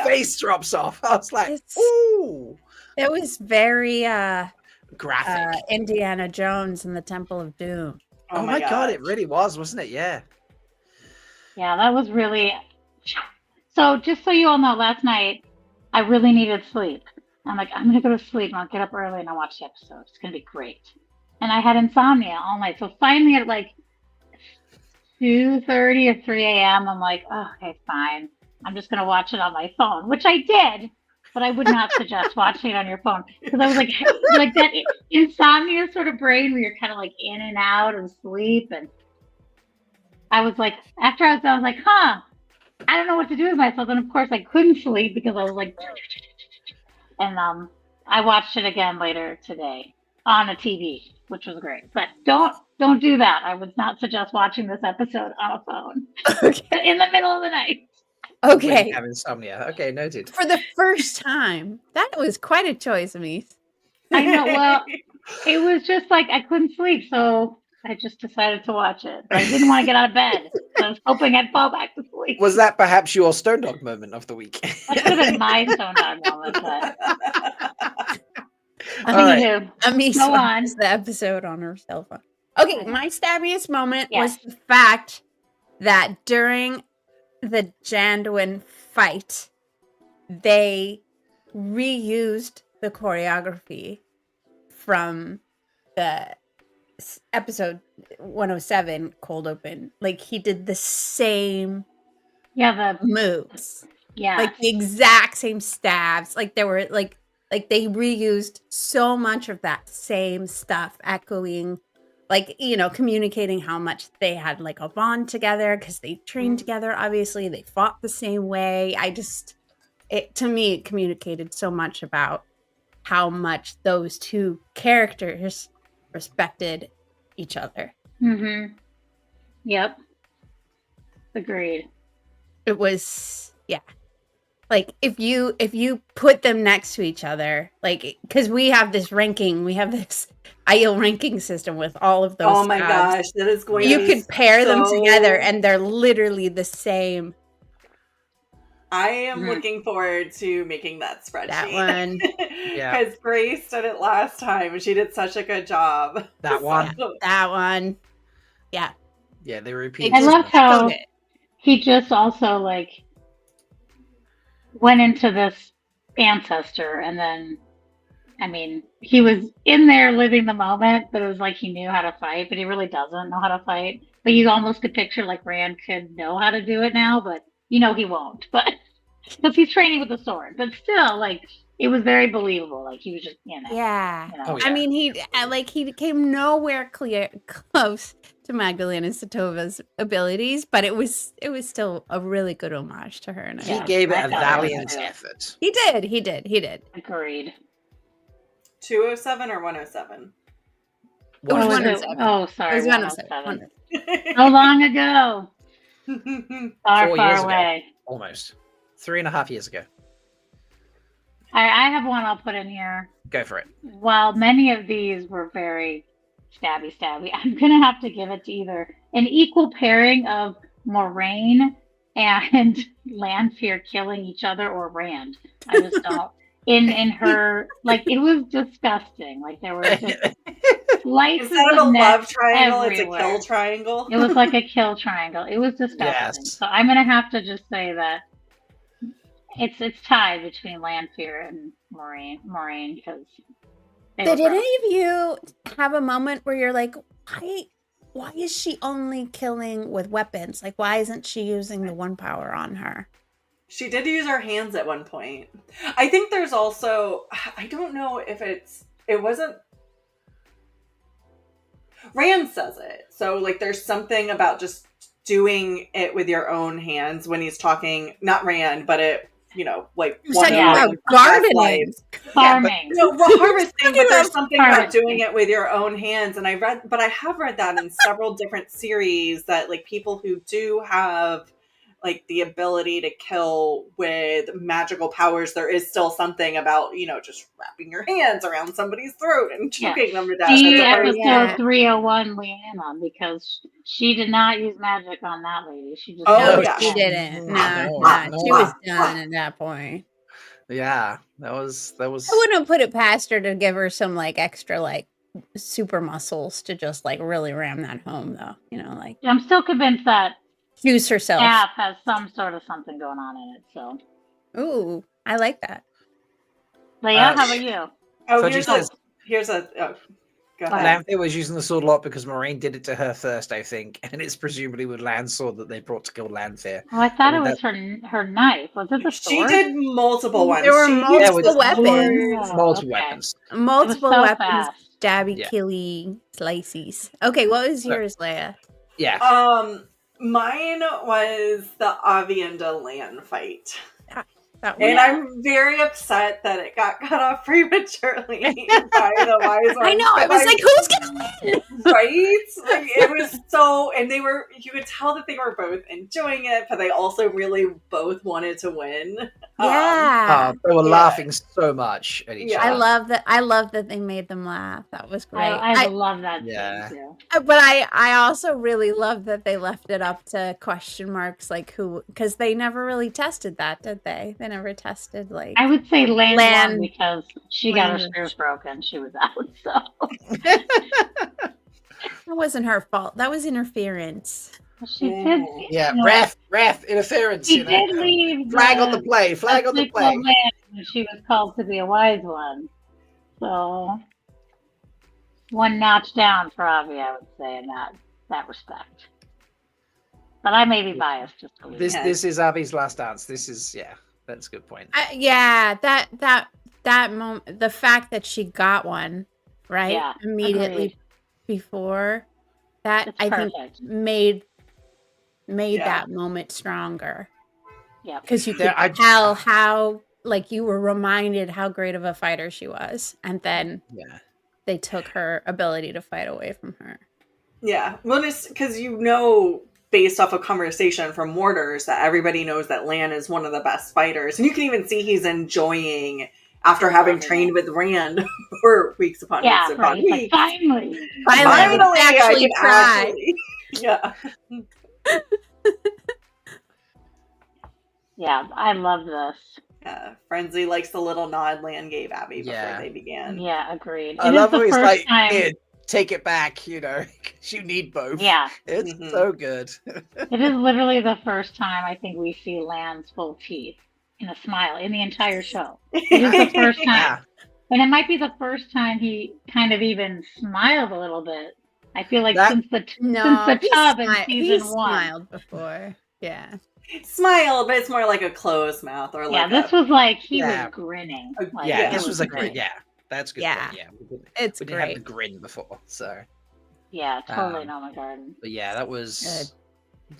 face drops off. I was like, ooh. It was very graphic. Indiana Jones and the Temple of Doom. Oh my God, it really was, wasn't it? Yeah. Yeah, that was really... So just so you all know, last night, I really needed sleep. I'm like, I'm going to go to sleep and I'll get up early and I'll watch the episode. It's going to be great. And I had insomnia all night. So finally at like 2:30 or 3 a.m., I'm like, oh, okay, fine. I'm just going to watch it on my phone, which I did. But I would not suggest watching it on your phone. Because I was like that insomnia sort of brain where you're kind of like in and out of sleep. And I was like, after I was done, I was like, I don't know what to do with myself. And of course I couldn't sleep because I was like, and I watched it again later today on a TV, which was great. But don't do that. I would not suggest watching this episode on a phone in the middle of the night. Okay. Have insomnia. Okay, noted. For the first time, that was quite a choice, Amis. I know. Well, it was just like I couldn't sleep, so I just decided to watch it. I didn't want to get out of bed. So I was hoping I'd fall back to sleep. Was that perhaps your Stone Dog moment of the week? That could have been my Stone Dog moment, but Amis go on. the episode on her cell phone. Okay, my stabbiest moment was the fact that during the Janduin fight, they reused the choreography from the episode 107 Cold Open. Like he did the same moves. Yeah. Like the exact same stabs. Like there were like they reused so much of that same stuff, echoing, like, you know, communicating how much they had like a bond together because they trained together. Obviously, they fought the same way. To me, it communicated so much about how much those two characters respected each other. Mm-hmm. Yep. Agreed. It was, like if you put them next to each other, like, because we have this Aiel ranking system with all of those. Oh my gosh, that is going. You could pair them together, and they're literally the same. I am looking forward to making that spreadsheet. That one, because Grace did it last time, and she did such a good job. That one, yeah. They repeat. I love how he just also like went into this ancestor, and then, I mean, he was in there living the moment, but it was like he knew how to fight, but he really doesn't know how to fight. But you almost could picture like Rand could know how to do it now, but you know he won't. But because he's training with a sword, but still, like it was very believable. Like he was just, Yeah. Oh, I yeah. mean, he came nowhere close to Magdalena Satova's abilities, but it was still a really good homage to her. And He Yeah, gave it I a thought valiant so, too. effort. He did. Agreed. 207 or 107? It was Oh, 107. oh, It sorry, was 107. 107. So long ago. Far, 4 far years ago. away. Almost 3.5 years ago. I have one I'll put in here. Go for it. While many of these were very stabby, I'm going to have to give it to either an equal pairing of Moraine and Lanfear killing each other or Rand. I just don't. In her, like, it was disgusting. Like, there were just slices Instead of a of love neck triangle, everywhere. it's a kill triangle. It was like a kill triangle. It was disgusting. Yes. So I'm going to have to just say that it's tied between Lanfear and Moraine because Did any of you have a moment where you're like, why is she only killing with weapons? Like, why isn't she using the one power on her? She did use her hands at one point. I think there's also, I don't know if it wasn't, Rand says it. So like there's something about just doing it with your own hands when he's talking, not Rand, but like You're talking about gardening. Farming. No, harvesting, but there's something about harvesting. doing it with your own hands. And I have read that in several different series that like people who do have like the ability to kill with magical powers, there is still something about, just wrapping your hands around somebody's throat and choking them to death. See as opposed episode Yeah. 301 Leane because she did not use magic on that lady. She just Oh, No, yeah. she didn't. No, No. she was done at that point. Yeah, that was. I wouldn't have put it past her to give her some like extra like super muscles to just like really ram that home though. Like I'm still convinced that juice herself. App has some sort of something going on in it. So, Ooh, I like that. Leigh-A, how about you? Oh, Fudgy says go ahead. Lanfear was using the sword a lot because Moraine did it to her first, I think, and it's presumably with Lan's sword that they brought to kill Lanfear. Oh, I thought I mean, it was her knife. Was it the She sword? did multiple ones. There were She multiple used weapons. Oh, Multiple okay. weapons. Multiple so weapons, fast. stabby, Yeah. killy, slices. Okay, what was yours, Leia? Yeah. Mine was the Avienda Lan fight. That one. And I'm very upset that it got cut off prematurely by the wise ones. I know. I was like, who's gonna win? Right? Like, it was so, and you could tell that they were both enjoying it, but they also really both wanted to win. Yeah. They were laughing so much at each Yeah. other. I love that they made them laugh. That was great. I love that Yeah. scene too. But I also really love that they left it up to question marks, like who, because they never really tested that, did they? They never tested like. I would say Lan Lan- won because she got her Lan- screws broken. She was out. So That wasn't her fault. That was interference. she did. Yeah, you know, ref interference. She did leave. Flag on the play. Flag on the mythical play. land when she was called to be a wise one. So one notch down for Avi, I would say, in that respect. But I may be biased just a little. This is Abby's last dance. That's a good point. Yeah, that moment, the fact that she got one right Yeah, immediately agreed. before that, It's I perfect. think made Yeah. that moment stronger. Yeah. Because you could tell how, like, you were reminded how great of a fighter she was, and then they took her ability to fight away from her. Yeah. Well, it's because based off a conversation from Warders that everybody knows that Lan is one of the best fighters. And you can even see he's enjoying after having trained with Rand for weeks upon weeks upon Right. weeks. Like, finally. Finally, actually I try. can yeah. Yeah, I love this. Yeah. Frenzy likes the little nod Lan gave Abby before they began. Yeah, agreed. I It love is how the he's first like, time. "Here, take it back, 'cause you need both." Yeah. It's Mhm. so good. It is literally the first time I think we see Lan's full teeth in a smile in the entire show. It is the first time. Yeah. And it might be the first time he kind of even smiled a little bit. I feel like since the No, tub in he season one. smiled before. Yeah. Smile, but it's more like a closed mouth or Yeah, like this was like he Yeah. was grinning. Yeah, Like, Yeah, it this was a grin. great. Yeah, that's a good. Yeah. Point. Yeah, It's we didn't have the great. grin before, so. Yeah, totally Um, not my garden. But yeah, that was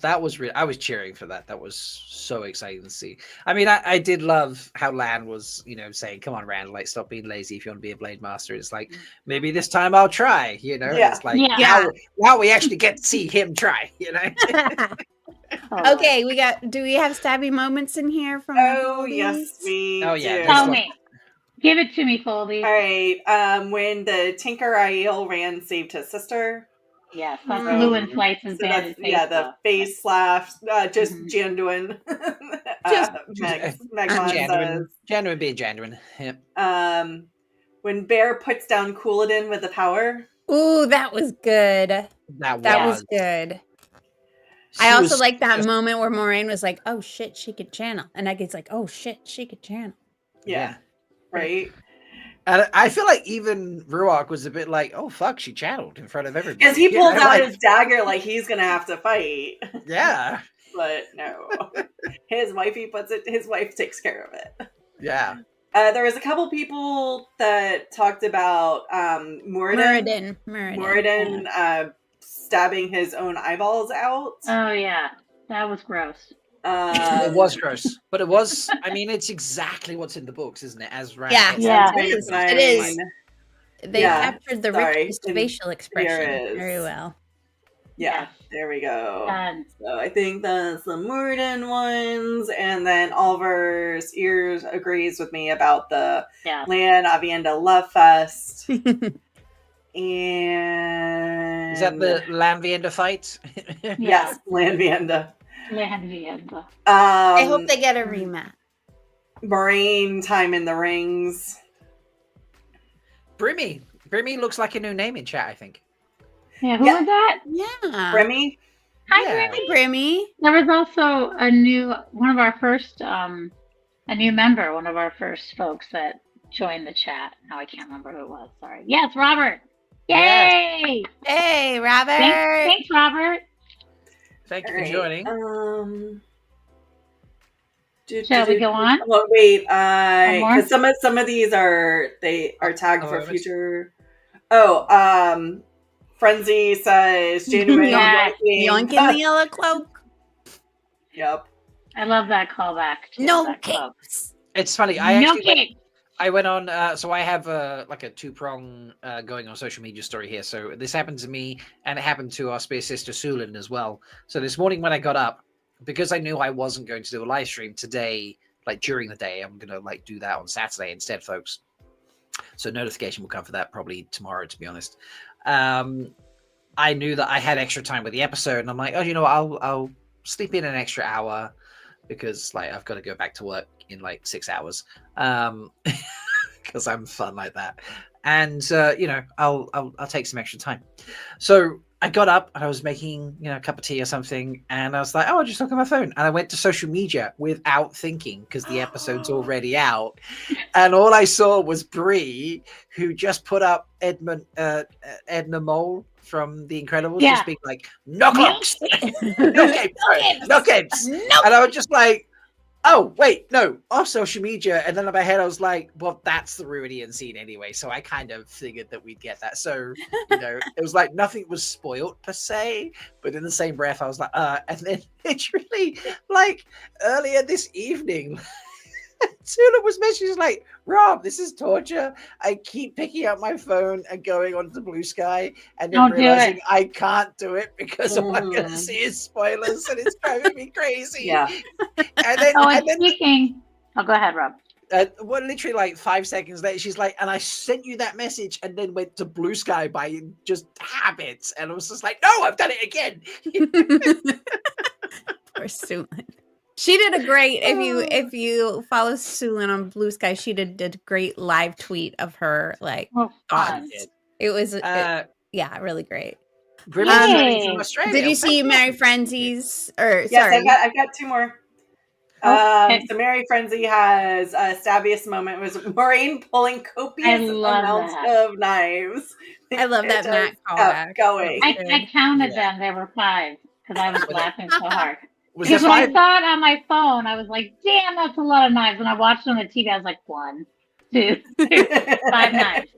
Good. really. I was cheering for that. That was so exciting to see. I mean, I did love how Lan was, saying, "Come on, Rand, like stop being lazy. If you want to be a blade master, it's like maybe this time I'll try." Yeah. It's like Yeah. now we actually get to see him try. Totally. Okay, do we have stabby moments in here from the Oh, yes, Foldies? we Oh, yeah, do. this Tell one. me. Give it to me, Foldy. All right. When the Tinker Aiel Rand saved his sister. Yes, that's Mm. Lou and Slice's So banded face. that's, the face slash, just Mhm. Janduin. Just- Megmon says. Genuine being genuine. Yep. When Bear puts down Couladin with the power. Ooh, that was good. That was good. I She also was like that just- moment where Moraine was like, "Oh shit, she could channel," and Eggy's like, "Oh shit, she could channel." Yeah. Right. And I feel like even Ruark was a bit like, "Oh fuck, she channeled in front of everybody." Because he pulls out like, his dagger like he's gonna have to fight. Yeah. But no. His wife takes care of it. Yeah. There was a couple people that talked about Moradin stabbing his own eyeballs out. Oh, yeah. That was gross. It was gross, but it was. I mean, it's exactly what's in the books, isn't it? As Rand Yeah, gets yeah. out of it is. the It is. fight. They Yeah, captured the sorry. richest And facial expression is. very well. Yeah, there we go. Done. So I think that's the Moradin ones, and then Oliver's ears agrees with me about the Yeah. Lan Avienda Love Fest. And Is that the Lanvienda fight? yes, Lan Vienda. Lanvienda. I hope they get a rematch. Moraine time in the rings. Brimmy. Brimmy looks like a new name in chat, I think. Yeah, who Yeah. was that? Yeah. Remy. Hi, Yeah. Grimmy. Grimmy. There was also a new member, one of our first folks that joined the chat. Now I can't remember who it was. Sorry. Yes, Robert. Yay! Hey, Robert. Thanks, Robert. Thank you All for right, joining. Shall we go on? Well, wait. One more? Because some of these are tagged for let's- future. Oh, Frenzy says genuine Yeah. Yoinking the yellow cloak. Yep. I love that callback. To No that quote. capes. It's funny. I went on. So I have like a two-prong going on social media story here. So this happened to me, and it happened to our space sister Sulin as well. So this morning when I got up, because I knew I wasn't going to do a live stream today, like during the day, I'm gonna like do that on Saturday instead, folks. So notification will come for that probably tomorrow, to be honest. I knew that I had extra time with the episode, and I'm like, oh, I'll sleep in an extra hour because like I've got to go back to work in like 6 hours. Because I'm fun like that, and I'll take some extra time. So I got up and I was making a cup of tea or something, and I was like, oh, I'll just look at my phone, and I went to social media without thinking because the episode's already out, and all I saw was Bree, who just put up Edna Mole from The Incredibles, just being like, no clocks, no capes, and I was just like, oh, wait, no, off social media. And then in my head, I was like, well, that's the Rhuidean scene anyway. So I kind of figured that we'd get that. So, it was like nothing was spoiled per se. But in the same breath, I was like, and then literally, like, earlier this evening, Tula was messaging like, Rob, this is torture. I keep picking up my phone and going onto BlueSky and then realizing I can't do it because all I'm going to see is spoilers and it's driving me crazy. Yeah. And then, speaking. Oh, go ahead, Rob. Literally like 5 seconds later, she's like, and I sent you that message and then went to BlueSky by just habit. And I was just like, no, I've done it again. Poor Sulin. She did a great, if you follow Sulin on BlueSky, she did a great live tweet of her, like, it was, really great. Did you see Mary Frenzy's, Yes, sorry. I've got two more. So Mary Frenzy has a stabbiest moment was Moraine pulling copious amounts of knives. I love that Matt callback. Going. I counted them. There were 5 because I was laughing so hard. Was there Because when I 5? saw it on my phone, I was like, damn, that's a lot of knives. When I watched it on the TV, I was like, 1, 2, 3, 5 knives.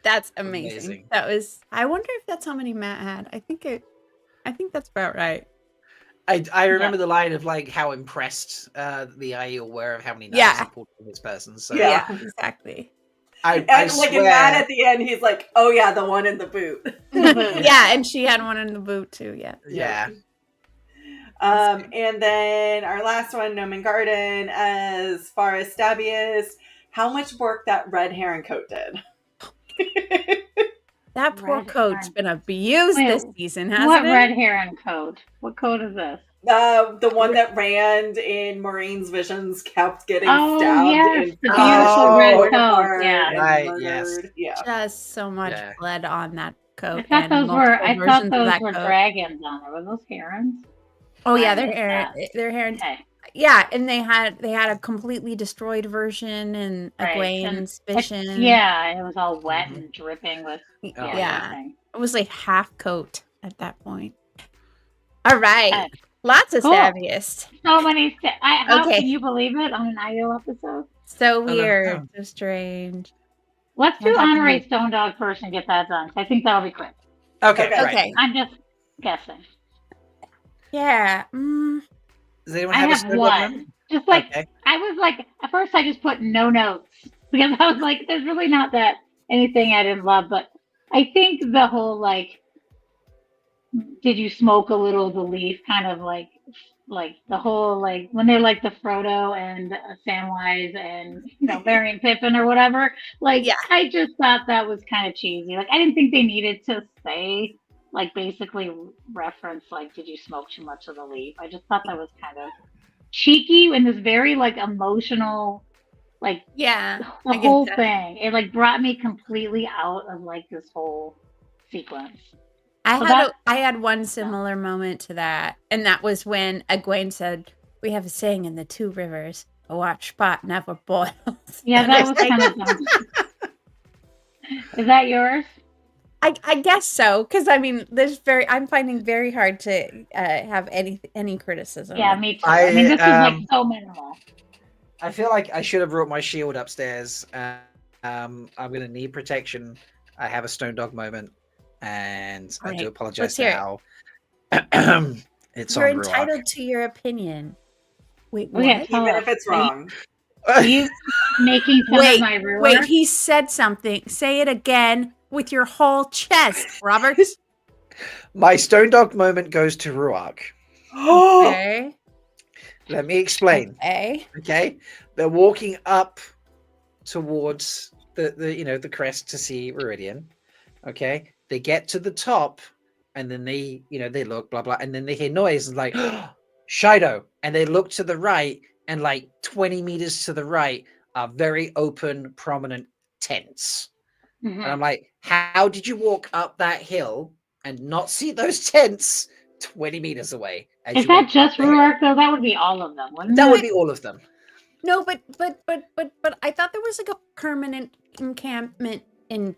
That's amazing. That was. I wonder if that's how many Matt had. I think that's about right. I remember the line of like how impressed the Aiel were of how many knives he pulled from this person. So yeah, exactly. I and swear. like in that at the end, he's like, "Oh yeah, the one in the boot." Yeah, and she had one in the boot too. Yeah. Yeah. And then our last one, Nomen Garden. As far as Stabbiest, how much work that red heron coat did. That poor Red coat's heron. been abused Wait, this season, hasn't What it? red heron code? What code is this? The one that ran in Maureen's visions kept getting stabbed. Yes, and the beautiful red coat. Yeah, Yeah, Right, murdered. yes. Yeah. Just so much Yeah. blood on that coat. I thought and those multiple versions of were that coat. dragons on there. Were those herons? Oh yeah, I they're missed herons. They're herons. Okay. Yeah, and they had a completely destroyed version and Egwene's vision. Yeah, it was all wet and dripping with everything. It was like half coat at that point. All right, lots of Cool. Stabbiest. So many. How Okay. can you believe it on an Aiel episode? So weird, so strange. Let's do honorary Stone Dog first and get that done. I think that'll be quick. Okay. Okay. I'm just guessing. Yeah. Does anyone I have a have Stone Dog one. moment? Just like Okay. I was like at first I just put no notes because I was like, there's really not that anything I didn't love, but I think the whole like, did you smoke a little of the leaf kind of like the whole like when they're like the Frodo and Samwise and Merry and Pippin or whatever. Like I just thought that was kind of cheesy. Like I didn't think they needed to say like basically reference like did you smoke too much of the leaf. I just thought that was kind of cheeky and this very like emotional like the whole thing. It like brought me completely out of like this whole sequence. I had one similar moment to that, and that was when Egwene said, "We have a saying in the Two Rivers: a watch pot never boils." Yeah, that was kind of dumb. Is that yours? I guess so, because I mean, I'm finding very hard to have any criticism. Yeah, me too. I mean, this is like so minimal. I feel like I should have brought my shield upstairs. I'm gonna need protection. I have a Stone Dog moment, and I do apologize now. It's You're on entitled Rhuidean. to your opinion. Wait, what? Even if it's wrong. Are you making fun of my ruler? Wait, he said something. Say it again with your whole chest, Robert. My Stone Dog moment goes to Rhuidean. Okay. Let me explain. Okay. They're walking up towards the crest to see Rhuidean. Okay. They get to the top, and then they look, blah blah, and then they hear noise and like Shido, and they look to the right, and like 20 meters to the right are very open, prominent tents. Mm-hmm. And I'm like, how did you walk up that hill and not see those tents 20 meters away? Is that just Rhuidean though? That would be all of them, wouldn't it? That would be all of them. No, but I thought there was like a permanent encampment in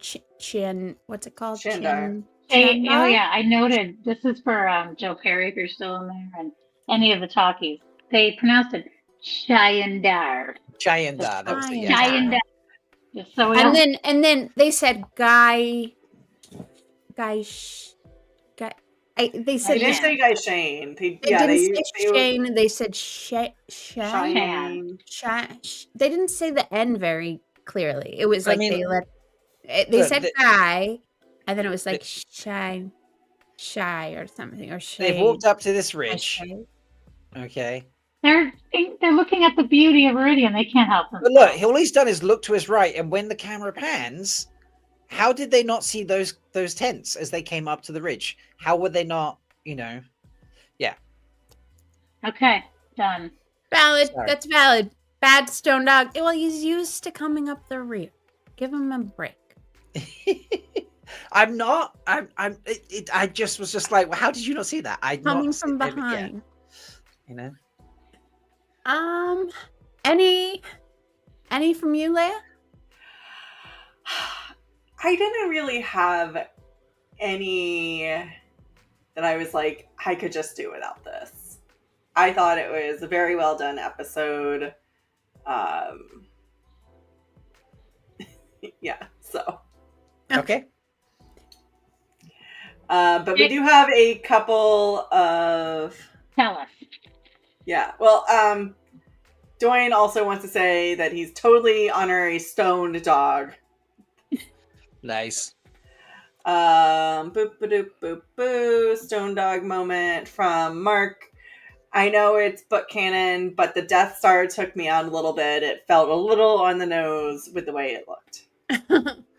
what's it called? Oh yeah, I noted. This is for Joe Perry, if you're still in there, and any of the talkies. They pronounced it Chayandar. Chayandar. That was the Chayandar. Just so we and then they said Guy. They said they didn't say Guy Shane. They didn't say Shane. They said Shane. They didn't say the N very clearly. It was like they said Guy, and then it was like shy or something or Shane. They walked up to this ridge. Okay. They're looking at the beauty of Rhuidean. They can't help themselves. But look, all he's done is look to his right, and when the camera pans, how did they not see those tents as they came up to the ridge? How would they not? Yeah. Okay, done. Valid. Sorry. That's valid. Bad Stone Dog. Well, he's used to coming up the rear. Give him a break. I'm not. I just was just like, well, how did you not see that? Coming from behind. Yeah. Any from you, Leigh-A? I didn't really have any that I was like, I could just do without this. I thought it was a very well done episode. Yeah, so. Okay. But we do have a couple of... Tell us. Yeah, well, Dwayne also wants to say that he's totally honorary stoned dog. Nice. Boop, ba-doop, boop, boo. Stone dog moment from Mark. I know it's book canon, but the Death Star took me out a little bit. It felt a little on the nose with the way it looked.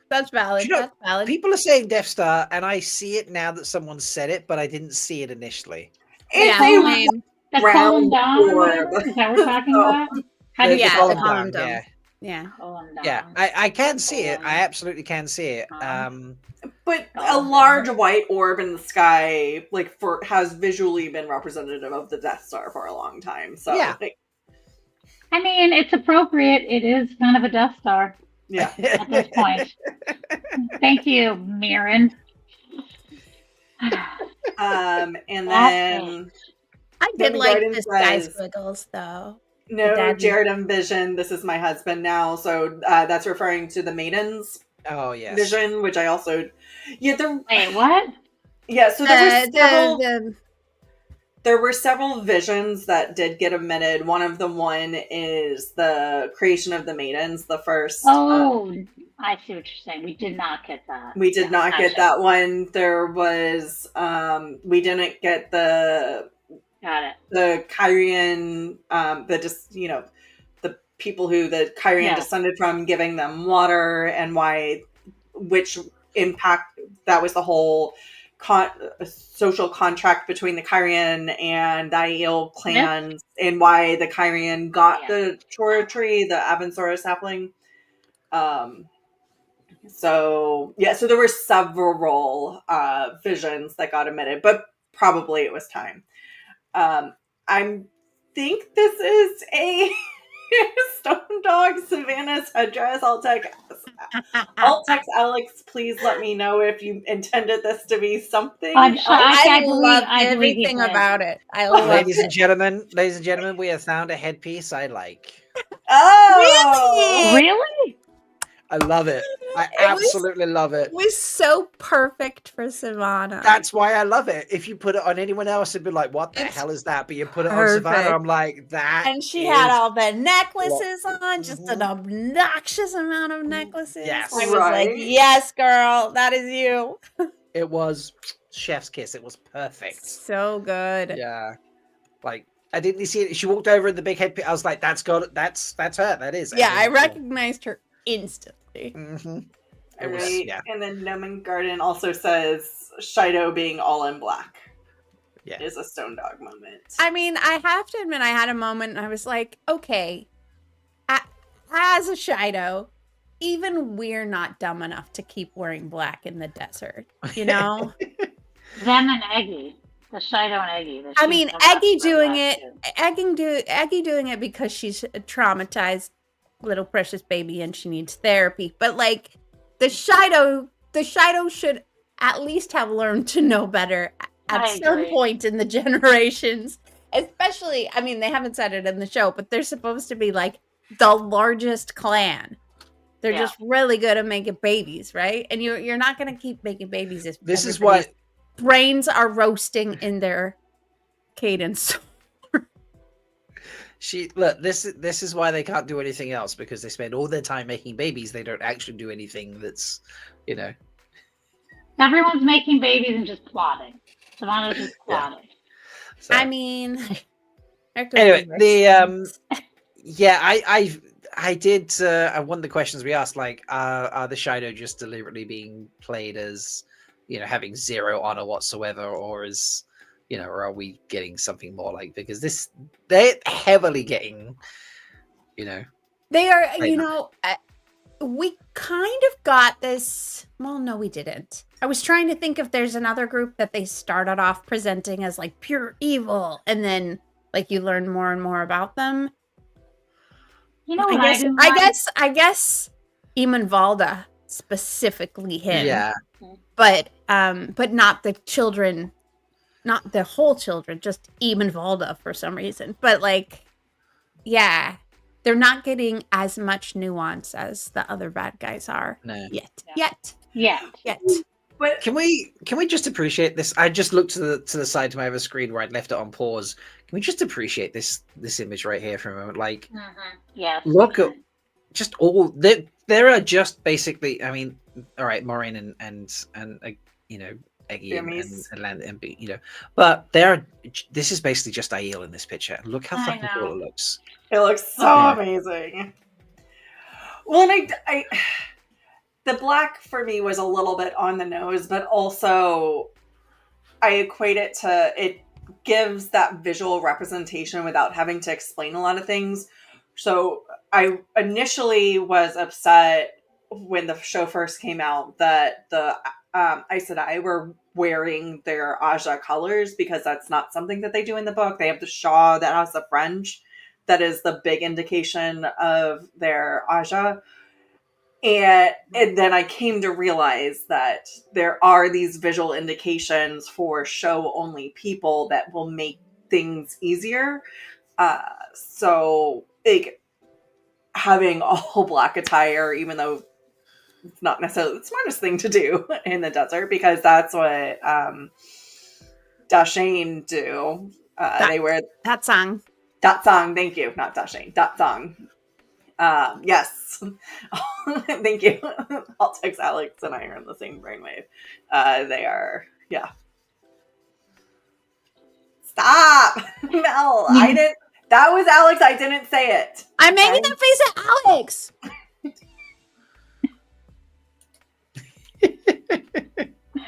That's valid. You know, That's valid. People are saying Death Star, and I see it now that someone said it, but I didn't see it initially. It's Yeah, a same. The round column down or orb. whatever? Is that what we're talking about? How do you Yeah, call the it? column down, dome. Yeah. Column down. Yeah, I can see it. I Column. absolutely can see it. But a large white orb in the sky, has visually been representative of the Death Star for a long time. So, Yeah. I mean, it's appropriate. It is kind of a Death Star yeah. at this point. Thank you, Mirren. And then I did Lemon like Garden the sky says- squiggles, though. no, Daddy. Jared and Vision. This is my husband now, so that's referring to the Maidens Oh yes. vision, which I also. Yeah, Wait, what? yeah. So The there were several visions that did get omitted. One of them is the creation of the Maidens, the first. Oh, I see what you're saying. We did not get that. We did not get gotcha. that one. There was we didn't get the Got it. Kyrian, the people who the Kyrian descended from, giving them water, and which impact, that was the whole social contract between the Kyrian and the Aiel clans, and why the Kyrian got the Chora tree, the Avansaurus sapling. So there were several visions that got omitted, but probably it was time. I think this is a Stone Dog Savannah's headdress. I'll text Alex. Please let me know if you intended this to be something. I love everything about it. I love Ladies it. and gentlemen, we have found a headpiece I like. Oh, Really? I love it. I absolutely love it. It was so perfect for Savannah. That's why I love it. If you put it on anyone else, it'd be like, what the hell is that? But you put it on Savannah, I'm like, that. And she had all the necklaces on, just an obnoxious amount of necklaces. Yes. I was like, yes, girl, that is you. It was chef's kiss. It was perfect. So good. Yeah. Like, I didn't see it. She walked over in the big headpiece. I was like, that's her. That is. Yeah, I recognized her instantly. Mm-hmm. It was, And then Lemon Garden also says Shido being all in black. Yeah, is a Stone Dog moment. I mean, I have to admit, I had a moment and I was like, okay, as a Shido, even we're not dumb enough to keep wearing black in the desert, you know? Them and Eggy. The Shido and Eggy. I mean, Eggy doing it because she's a traumatized little precious baby and she needs therapy. But like the Shido should at least have learned to know better at some point in the generations. Especially, I mean, they haven't said it in the show, but they're supposed to be like the largest clan. They're just really good at making babies, right? And you're not going to keep making babies if this is what brains are roasting in their cadence. This is why they can't do anything else, because they spend all their time making babies. They don't actually do anything that's, Everyone's making babies and just plotting. Savannah's just plotting. Yeah. So. I mean, anyway, I did. One of the questions we asked, like, are the Shido just deliberately being played as, having zero honor whatsoever, or as, or are we getting something more like, because they're heavily getting, they are, we kind of got this. Well, no, we didn't. I was trying to think if there's another group that they started off presenting as like pure evil, and then like you learn more and more about them. I guess Eamon Valda, specifically him. Yeah. But not the children not the whole children, just even Valda for some reason. But like, yeah, they're not getting as much nuance as the other bad guys are yet. But Can we just appreciate this? I just looked to the side to my other screen where I'd left it on pause. Can we just appreciate this image right here for a moment? Like, Yes. look at just all there are just basically. I mean, all right, Maureen and you know, Eggy and Land and you know, but this is basically just Aiel in this picture. Look how fucking cool it looks. It looks so amazing. Well, and I the black for me was a little bit on the nose, but also I equate it to it gives that visual representation without having to explain a lot of things. So I initially was upset when the show first came out that the Aes Sedai were wearing their Aja colors, because that's not something that they do in the book. They have the shawl that has the French. That is the big indication of their Aja. And then I came to realize that there are these visual indications for show-only people that will make things easier. So, like, having all black attire, even though it's not necessarily the smartest thing to do in the desert, because that's what Dashane do. They wear that song. Thank you, not Dashane. That song. Yes. Thank you. I'll text Alex and I are in the same brainwave. They are, yeah. Stop! Mel, I didn't. That was Alex. I didn't say it. I'm making that face at Alex.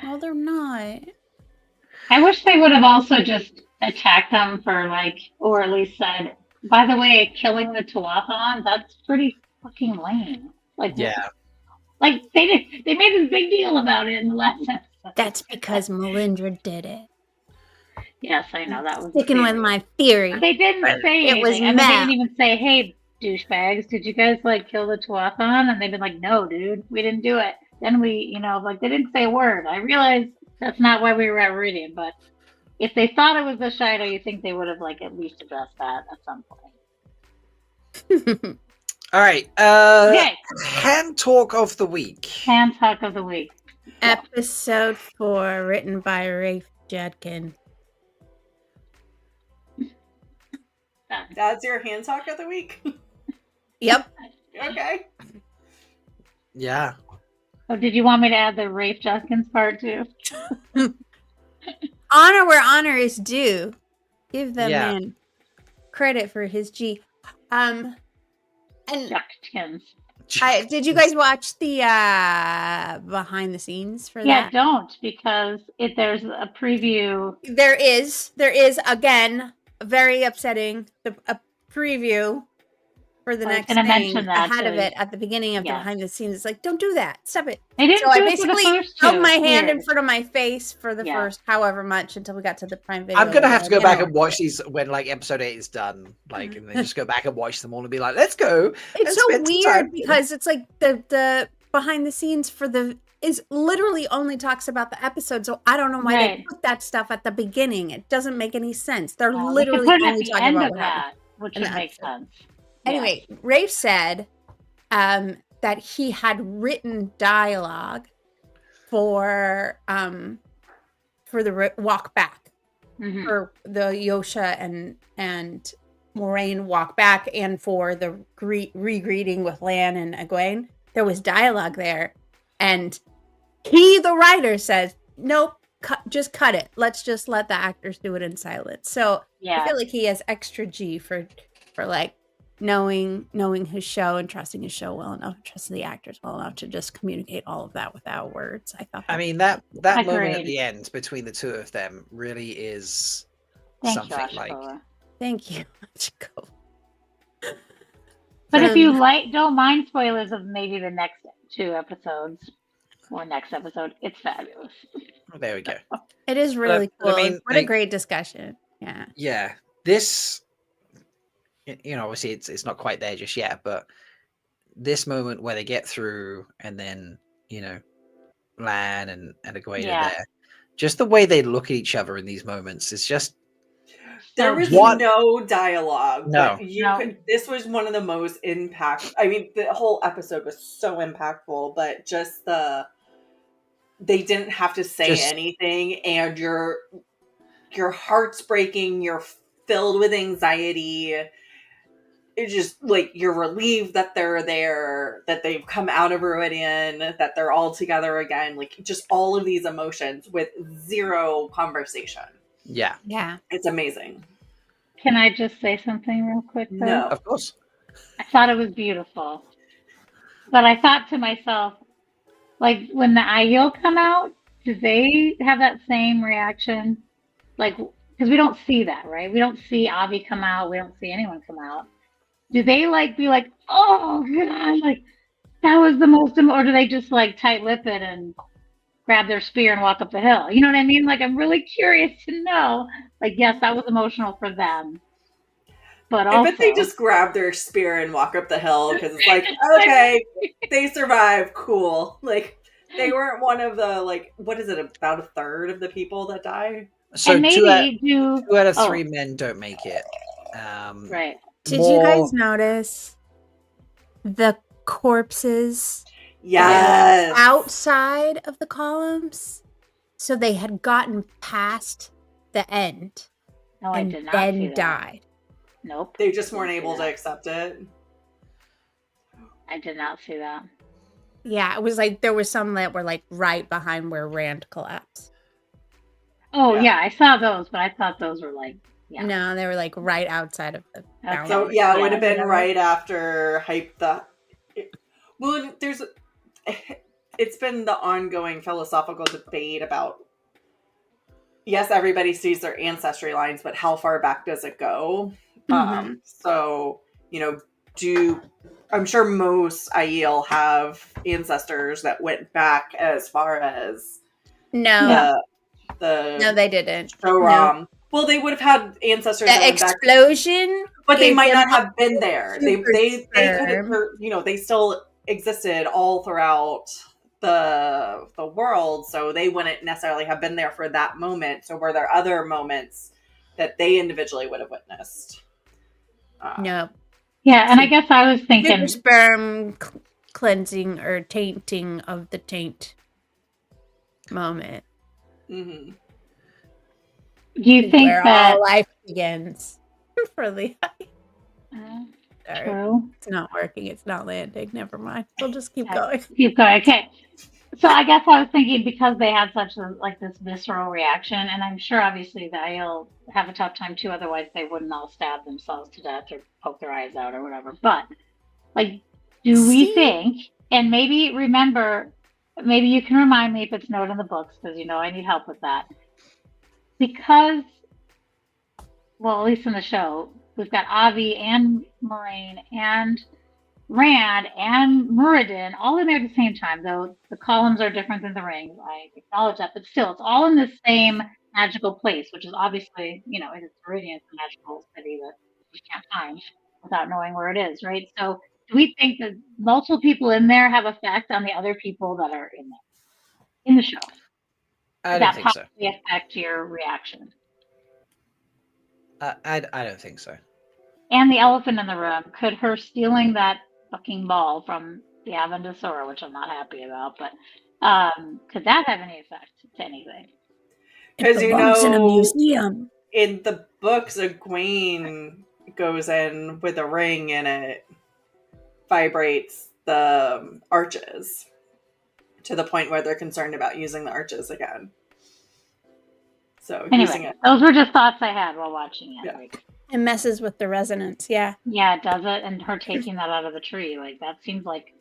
No, they're not. I wish they would have also just attacked them for or at least said, by the way, killing the Tuatha, that's pretty fucking lame. They made this big deal about it in the last episode. That's because Melindhra did it. Yes, I know that was sticking with my theory. They didn't say it was anything, and they didn't even say, "Hey, douchebags, did you guys kill the Tuatha?" And they've been like, "No, dude, we didn't do it." Then we, they didn't say a word. I realized that's not why we were at Rhuidean, but if they thought it was the Shido, you think they would have at least addressed that at some point. All right. Okay. Hand talk of the week. Hand talk of the week. Episode 4, written by Rafe Judkins. That's your hand talk of the week? Yep. Okay. Yeah. Oh, did you want me to add the Rafe Judkins part too? Honor where honor is due. Give the man credit for his G. And Judkins. Did you guys watch the behind the scenes for that? Yeah, don't, because there's a preview. There is again very upsetting. A preview for the next thing ahead of it at the beginning of the behind the scenes. It's like, don't do that. Stop it. They didn't so do I basically held my hand in front of my face for the first however much until we got to the Prime Video. I'm gonna have to go back and watch these when episode 8 is done, and then just go back and watch them all and be like, let's go. It's so weird because it's like the behind the scenes for is literally only talks about the episode, so I don't know why they put that stuff at the beginning. It doesn't make any sense. They're literally only talking about that, which would make sense. Anyway, Rafe said that he had written dialogue for the walk back, for the Josha and Moraine walk back, and for the re-greeting with Lan and Egwene. There was dialogue there, and the writer says, nope, just cut it. Let's just let the actors do it in silence. So I feel like he has extra G for knowing his show and trusting his show well enough, trusting the actors well enough to just communicate all of that without words. I thought. I mean that moment at the end between the two of them really is something Thank you, Chico. But if you don't mind spoilers of maybe the next 2 episodes or next episode, it's fabulous. Oh, there we go. It is really cool. I mean, what a great discussion. Yeah. Yeah. This, obviously it's not quite there just yet, but this moment where they get through and then, Lan and Egwene are there, just the way they look at each other in these moments is just There was What? no dialogue. No. But you No. could. This was one of the most impactful. I mean, the whole episode was so impactful, but just they didn't have to say Just- anything, and your heart's breaking. You're filled with anxiety. It's just like you're relieved that they're there, that they've come out of Rhuidean, that they're all together again. Like just all of these emotions with zero conversation. yeah, Yeah. It's amazing. Can I just say something real quick? Though? No. of course. I thought it was beautiful. But I thought to myself, like, when the Aiel come out, do they have that same reaction? Like, because we don't see that, right? We don't see Avi come out. We don't see anyone come out. Do they, like, be like, oh, God, like, that was the most, or do they just, like, tight-lip it and grab their spear and walk up the hill? You know what I mean? Like, I'm really curious to know. Like, yes, that was emotional for them. But I also, bet they just grab their spear and walk up the hill because it's like, okay, they survived, cool. Like, they weren't one of the, like, what is it, about a third of the people that die? So and maybe two out of oh. 3 men don't make it. right. Did you guys notice the corpses Yes. outside of the columns? So they had gotten past the end No, I and did not see then that. died. Nope. They just weren't Didn't see able to that. accept it. I did not see that. Yeah, it was like there were some that were like right behind where Rand collapsed. Oh Yeah. yeah, I saw those, but I thought those were like yeah. No, they were like right outside of the Okay. So, boundary. yeah, it would have been whatever. right after Hype the... Well, it's been the ongoing philosophical debate about, yes, everybody sees their ancestry lines, but how far back does it go? Mhm. So, I'm sure most Aiel have ancestors that went back as far as No, the no, they didn't. Shoram. Well, they would have had ancestors that The went back, explosion, but they gave might them not have been there. They super could have, sperm. they still existed all throughout the world, so they wouldn't necessarily have been there for that moment. So were there other moments that they individually would have witnessed? No. Yeah, and I guess I was thinking Super sperm cleansing or tainting of the taint moment. Mm-hmm. do you think where that all life begins for Leigh-A. Sorry. true? It's not working. It's not landing. Never mind. We'll just keep Okay. going. Keep going. Okay. So I guess I was thinking because they had such this visceral reaction, and I'm sure obviously the Aiel have a tough time too. Otherwise, they wouldn't all stab themselves to death or poke their eyes out or whatever. But like, do we think? And maybe remember, maybe you can remind me if it's noted in the books because I need help with that. Because, well, at least in the show, we've got Avi and Moraine and Rand and Rhuidean all in there at the same time, though the columns are different than the rings. I acknowledge that, but still, it's all in the same magical place, which is obviously, it's Rhuidean, it's a magical city that we can't find without knowing where it is, right? So, do we think that multiple people in there have effect on the other people that are in there in the show? I don't think so. Possibly affect your reaction. I don't think so. And the elephant in the room, could her stealing that fucking ball from the Avendesora, which I'm not happy about, but could that have any effect to anything? Because in a museum. In the books, Egwene goes in with a ring and it vibrates the arches to the point where they're concerned about using the arches again. So using Anyway, it. those were just thoughts I had while watching it. Yeah. Like, It messes with the resonance. Yeah. yeah, it does it. And her taking that out of the tree, like that seems like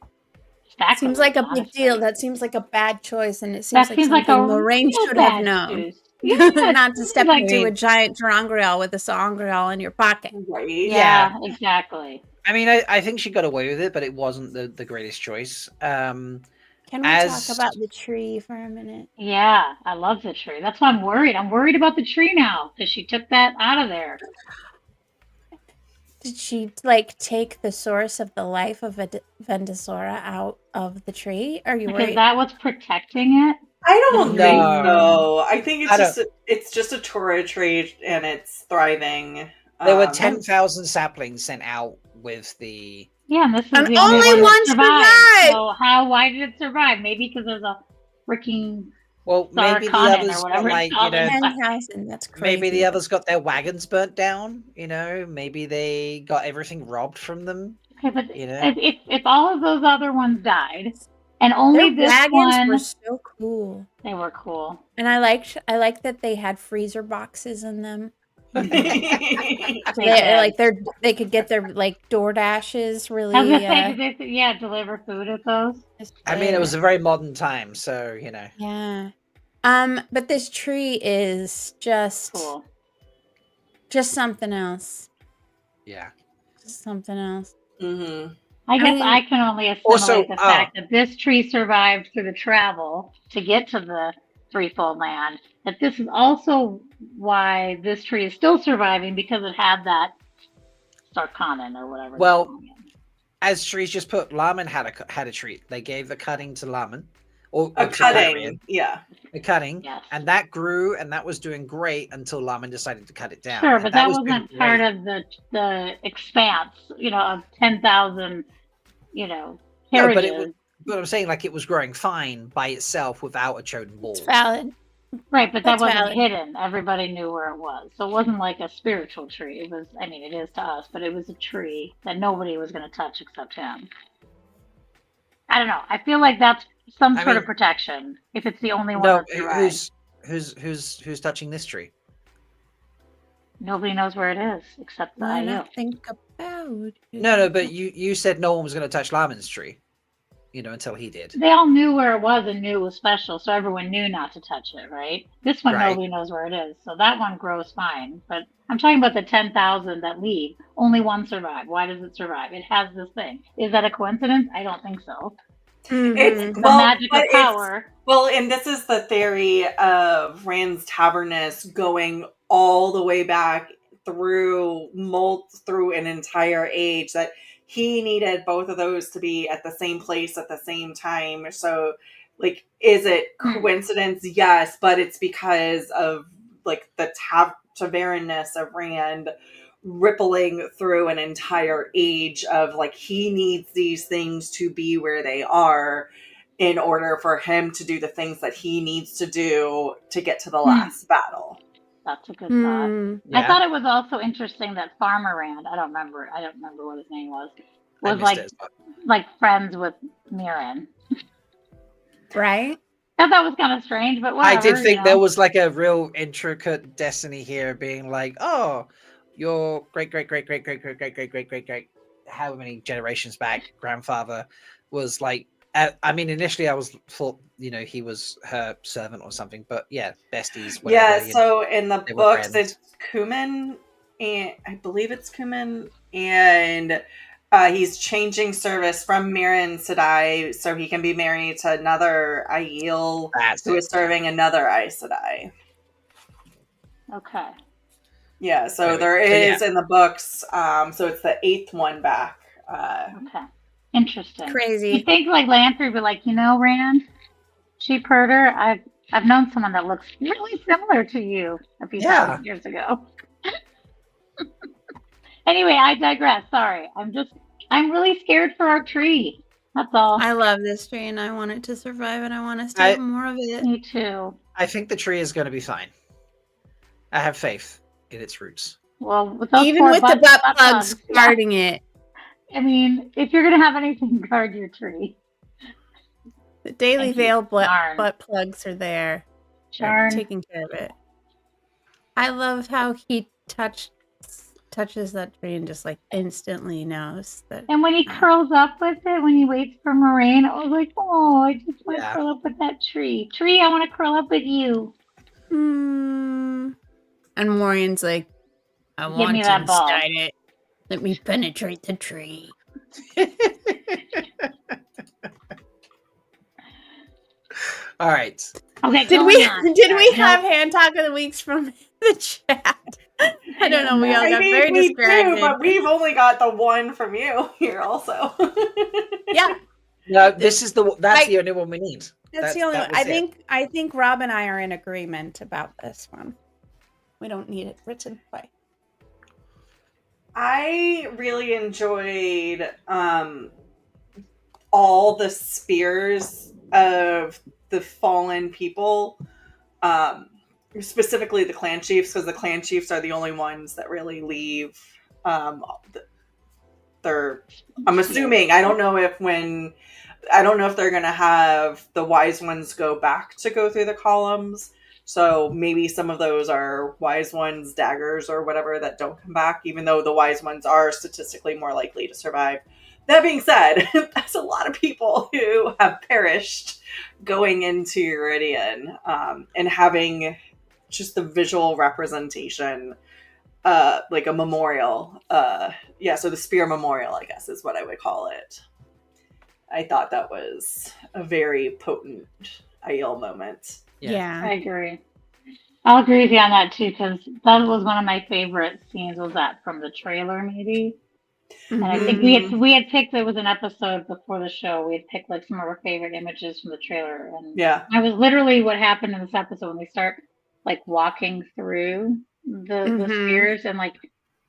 Seems like a big honestly. deal. That seems like a bad choice, and it seems That like seems like something a Lorraine real should have bad known. choice. Yeah, Not to step like- into a giant Terangrial with a Sangreal in your pocket. Right. Yeah, exactly. I mean, I think she got away with it, but it wasn't the greatest choice. Can we As- talk about the tree for a minute? Yeah, I love the tree. That's why I'm worried. I'm worried about the tree now because she took that out of there. Did she take the source of the life of a Vendesora out of the tree? Are you Is worried? that what's protecting it? I don't think No. so. I think I it's just a Torah tree and it's thriving. There were Um, 10,000 saplings sent out with the. Yeah, and this is And the only only one one that survived. survived! So why did it survive? Maybe because there's a freaking Well, maybe the Sarkonnen others or got, whatever it's like, you called. know, 10,000, that's crazy. maybe the others got their wagons burnt down. You know, maybe they got everything robbed from them. Okay, but You know? if all of those other ones died, and only Their this wagons one, were so cool. they were cool. And I like that they had freezer boxes in them. So they could get their like door dashes really. I was gonna say, did they deliver food at those? I mean, it was a very modern time, so you know. Yeah. But this tree is just Cool. just something else. Yeah. Just something else. mhm. I guess mean, I can only assimilate also, the fact that this tree survived through the travel to get to the threefold land. That this is also why this tree is still surviving, because it had that Sarkonnen or whatever. Well, they're calling it. as trees just put, Laman had a treat. They gave the cutting to Laman, or A to cutting, Tyrion, yeah. a cutting, Yes. and that grew, and that was doing great until Laman decided to cut it down. Sure, and but that was doing wasn't part great. of the expanse, of 10,000, No, carriages. but it was. But I'm saying, like, it was growing fine by itself without a chosen ball. It's valid. Right, but that That's wasn't valid. hidden. Everybody knew where it was. So it wasn't like a spiritual tree. It was, I mean, it is to us, but it was a tree that nobody was going to touch except him. I don't know. I feel like that's some I sort of mean- protection if it's the only one No, that survived. who's touching this tree? Nobody knows where it is except the Why Aiel. not think about it? No, but you said no one was going to touch Laman's tree, until he did. They all knew where it was and knew it was special, so everyone knew not to touch it, right? This one, Right. nobody knows where it is, so that one grows fine. But I'm talking about the 10,000 that leave. Only one survived. Why does it survive? It has this thing. Is that a coincidence? I don't think so. It's The magic of but power. Well, and this is the theory of Rand's Tavernus going all the way back through an entire age, that he needed both of those to be at the same place at the same time. So, like, is it coincidence? Yes, but it's because of like the Tavernus of Rand rippling through an entire age of like, he needs these things to be where they are in order for him to do the things that he needs to do to get to the last battle. That's a good thought. Yeah. I thought it was also interesting that Farmer Rand, I don't remember what his name was I missed like it as well. like friends with Mirren. Right? I thought that was kind of strange, but whatever. I did think there was like a real intricate destiny here, being like, oh, your great, how many generations back grandfather was like. I mean, initially I thought, he was her servant or something, but yeah, besties. Whatever, Yeah, so in the they were books, friends. it's Cumin, and I believe it's Cumin, and he's changing service from Mirren Sedai so he can be married to another Aiel who is serving another Aes Sedai. Okay. Yeah, so Anyway, there so is in the books, so it's the 8th one back. Okay. Interesting. You Crazy. think like Lamprey would be like, Rand, sheep herder, I've known someone that looks really similar to you a few thousand years ago. Anyway, I digress. Sorry. I'm really scared for our tree. That's all. I love this tree and I want it to survive and I want us to have more of it. Me too. I think the tree is going to be fine. I have faith in its roots. Well, with those Even poor with the butt plugs yeah. guarding it. I mean, if you're going to have anything, guard your tree. The Daily Thank you. Veil Darn. butt plugs are there. Darn. Taking care of it. I love how he touches that tree and just like instantly knows that. And when he curls up with it, when he waits for Moraine, I was like, oh, I just want to curl up with that tree. Tree, I want to curl up with you. And Morian's like, I want me to that ball. inside it. Let me penetrate the tree. All right. Okay, Did we Sorry, have hand talk of the weeks from the chat? I don't know. We all I got mean, very we distracted. do, but we've only got the one from you here also. Yeah. No, that's the only one we need. That's the only one. was it. I think Rob and I are in agreement about this one. We don't need it written by. I really enjoyed all the spears of the fallen people, specifically the clan chiefs, because the clan chiefs are the only ones that really leave. I'm assuming, I don't know if they're going to have the wise ones go back to go through the columns. So maybe some of those are wise ones, daggers, or whatever that don't come back, even though the wise ones are statistically more likely to survive. That being said, that's a lot of people who have perished going into Rhuidean, and having just the visual representation, like a memorial. So the spear memorial, I guess, is what I would call it. I thought that was a very potent Aiel moment. Yeah. I agree. I'll agree with you on that too, because that was one of my favorite scenes. Was that from the trailer, maybe? And I think we had picked. There was an episode before the show. We had picked like some of our favorite images from the trailer, and I was literally what happened in this episode when we start like walking through the spears, and like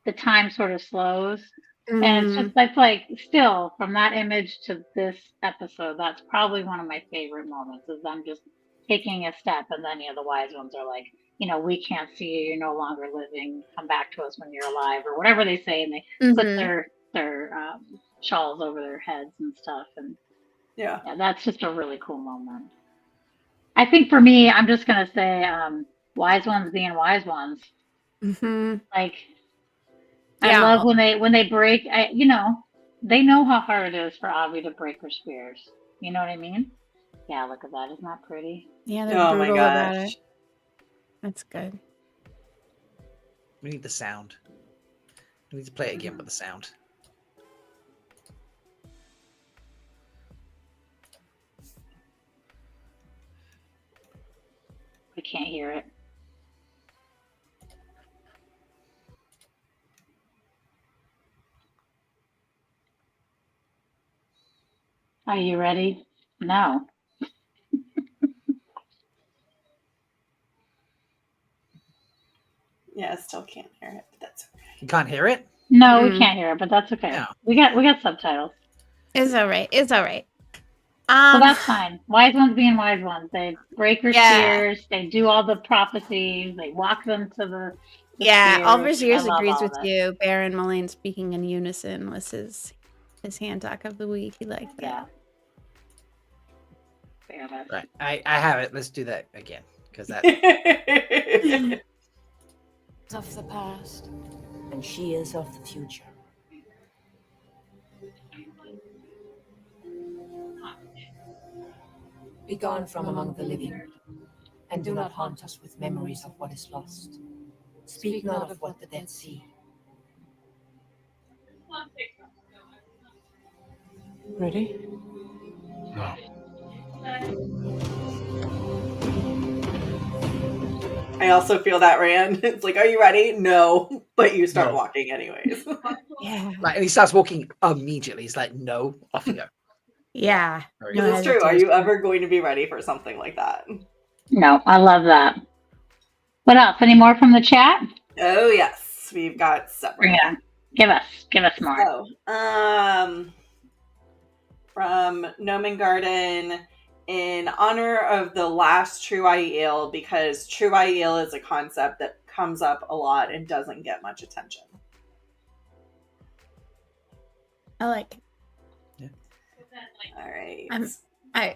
the time sort of slows. And it's just, that's like, still from that image to this episode, that's probably one of my favorite moments, is them just taking a step, and then the wise ones are like, we can't see you, you're no longer living, come back to us when you're alive, or whatever they say, and they put their shawls over their heads and stuff, and yeah, that's just a really cool moment. I think for me, I'm just gonna say wise ones being wise ones. Like, I love when they break. They know how hard it is for Avi to break her spears. You know what I mean? Yeah, look at that. Isn't that pretty? Yeah, they're brutal about it. That's good. We need the sound. We need to play it again with the sound. I can't hear it. Are you ready? No. Yeah, I still can't hear it, but that's okay. You can't hear it? No, we can't hear it, but that's okay. No. We got subtitles. It's all right. It's all right. So that's fine. Wise ones being wise ones. They break her spears. They do all the prophecies. They walk them to the spears. Oliver's Ears agrees with you. Baron Mullane speaking in unison was his hand talk of the week. He liked that. Yeah. Right. I have it. Let's do that again. Because that of the past, and she is of the future. Be gone from among the living, and do not haunt us with memories of what is lost. Speak not of what the dead see. Ready? No. I also feel that, Rand. It's like, are you ready? No, but you start walking anyways. Yeah. Like, and he starts walking immediately. He's like, no, off you go. Yeah. Because it's true. Are you ever going to be ready for something like that? No, I love that. What else? Any more from the chat? Oh yes, we've got several. Yeah, give us more. So, from Gnomon Garden, in honor of the last True Aiel, because True Aiel is a concept that comes up a lot and doesn't get much attention. I like it. Yeah. All right.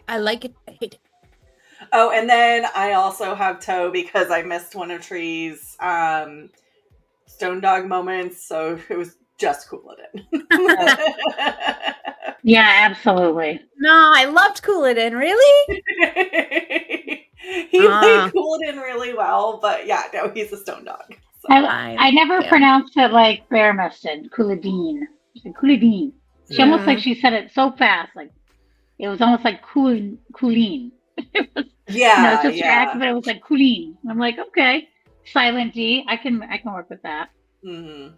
I like it. I hate it. Oh, and then I also have Toe because I missed one of Tree's Stone Dog moments, so it was just Couladin. Yeah, absolutely. No, I loved Couladin. Really? He played Couladin really well, but yeah, no, he's a Stone Dog. So. I never pronounced it like Bearmus did. Couladin. Couladin. She almost like she said it so fast, like it was almost like Coolin. It was just her accent, but it was like Coolin. I'm like, okay, silent D. I can work with that. Mm-hmm.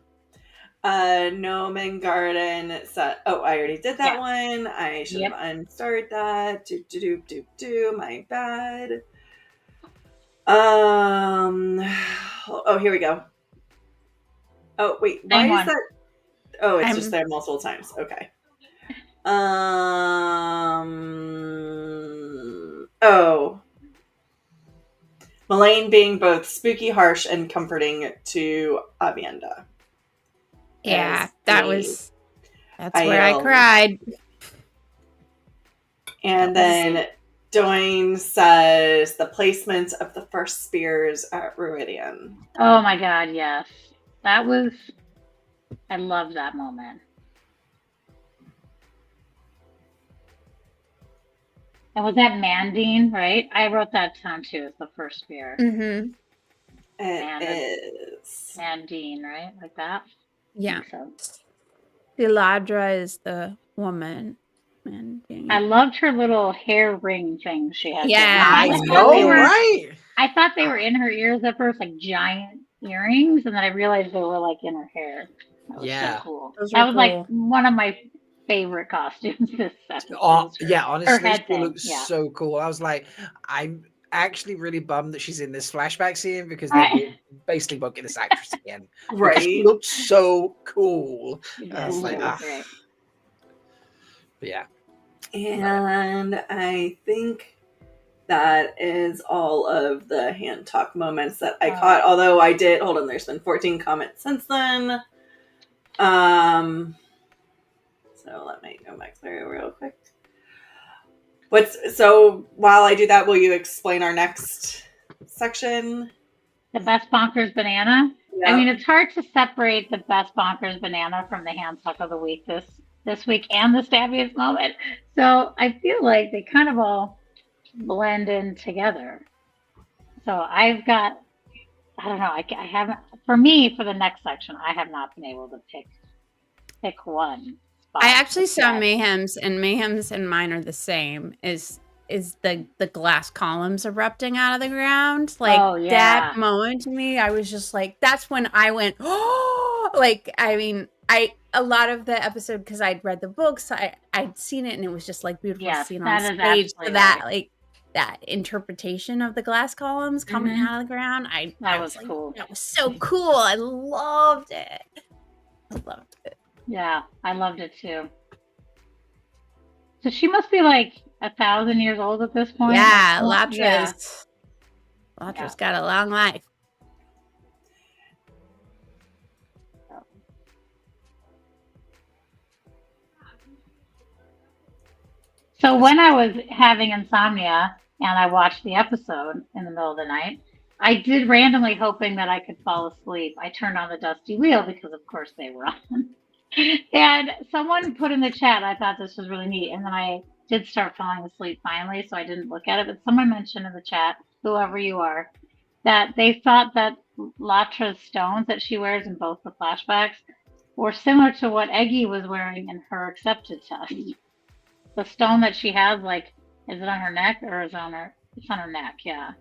Nomen Garden said, oh, I already did that one. I should have unstarted that. My bad. Oh, here we go. Oh, wait, why is that? Oh, it's just there multiple times. Okay. Oh. Melaine being both spooky, harsh, and comforting to Avienda. Yeah, that's where I cried. And then Doyne says the placement of the first spears at Rhuidean. Oh my god, yes. I love that moment. And was that Mandine, right? I wrote that down too as the first spear. Mm-hmm. It is. Mandine, right? Like that? Yeah. So. Melindhra is the woman. Mandine. I loved her little hair ring thing she had. Yeah, I know, right? I thought they were in her ears at first, like giant earrings, and then I realized they were like in her hair. That was so cool. That was like one of my favorite costumes this episode. Honestly, she looks so cool. I was like, I'm actually really bummed that she's in this flashback scene because they're basically booking this actress again. Right. She looks so cool. I was like, But yeah. And I think that is all of the hand talk moments that I caught. Although I did, hold on, there's been 14 comments since then. So let me go back there real quick. So while I do that, will you explain our next section? The best bonkers banana. Yep. I mean, it's hard to separate the best bonkers banana from the hand talk of the week this week and the stabbiest moment. So I feel like they kind of all blend in together. So I've got, I don't know, I haven't, for me, for the next section, I have not been able to pick one. I actually saw Mayhem's, and Mayhem's and mine are the same. Is the glass columns erupting out of the ground? Like that moment to me, I was just like, that's when I went, oh, like, I mean, a lot of the episode, because I'd read the books, I'd seen it, and it was just like beautiful scene on stage. So that like that interpretation of the glass columns coming out of the ground, that was cool. That was so cool. I loved it. Yeah, I loved it too. So she must be like 1,000 years old at this point. Yeah, Latra's got a long life. So when I was having insomnia and I watched the episode in the middle of the night, I did randomly, hoping that I could fall asleep, I turned on the Dusty Wheel because of course they were on. And someone put in the chat, I thought this was really neat, and then I did start falling asleep finally, so I didn't look at it, but someone mentioned in the chat, whoever you are, that they thought that Latra's stones that she wears in both the flashbacks were similar to what Eggy was wearing in her accepted test. The stone that she has, like, is it on her neck or is it on her? It's on her neck, yeah.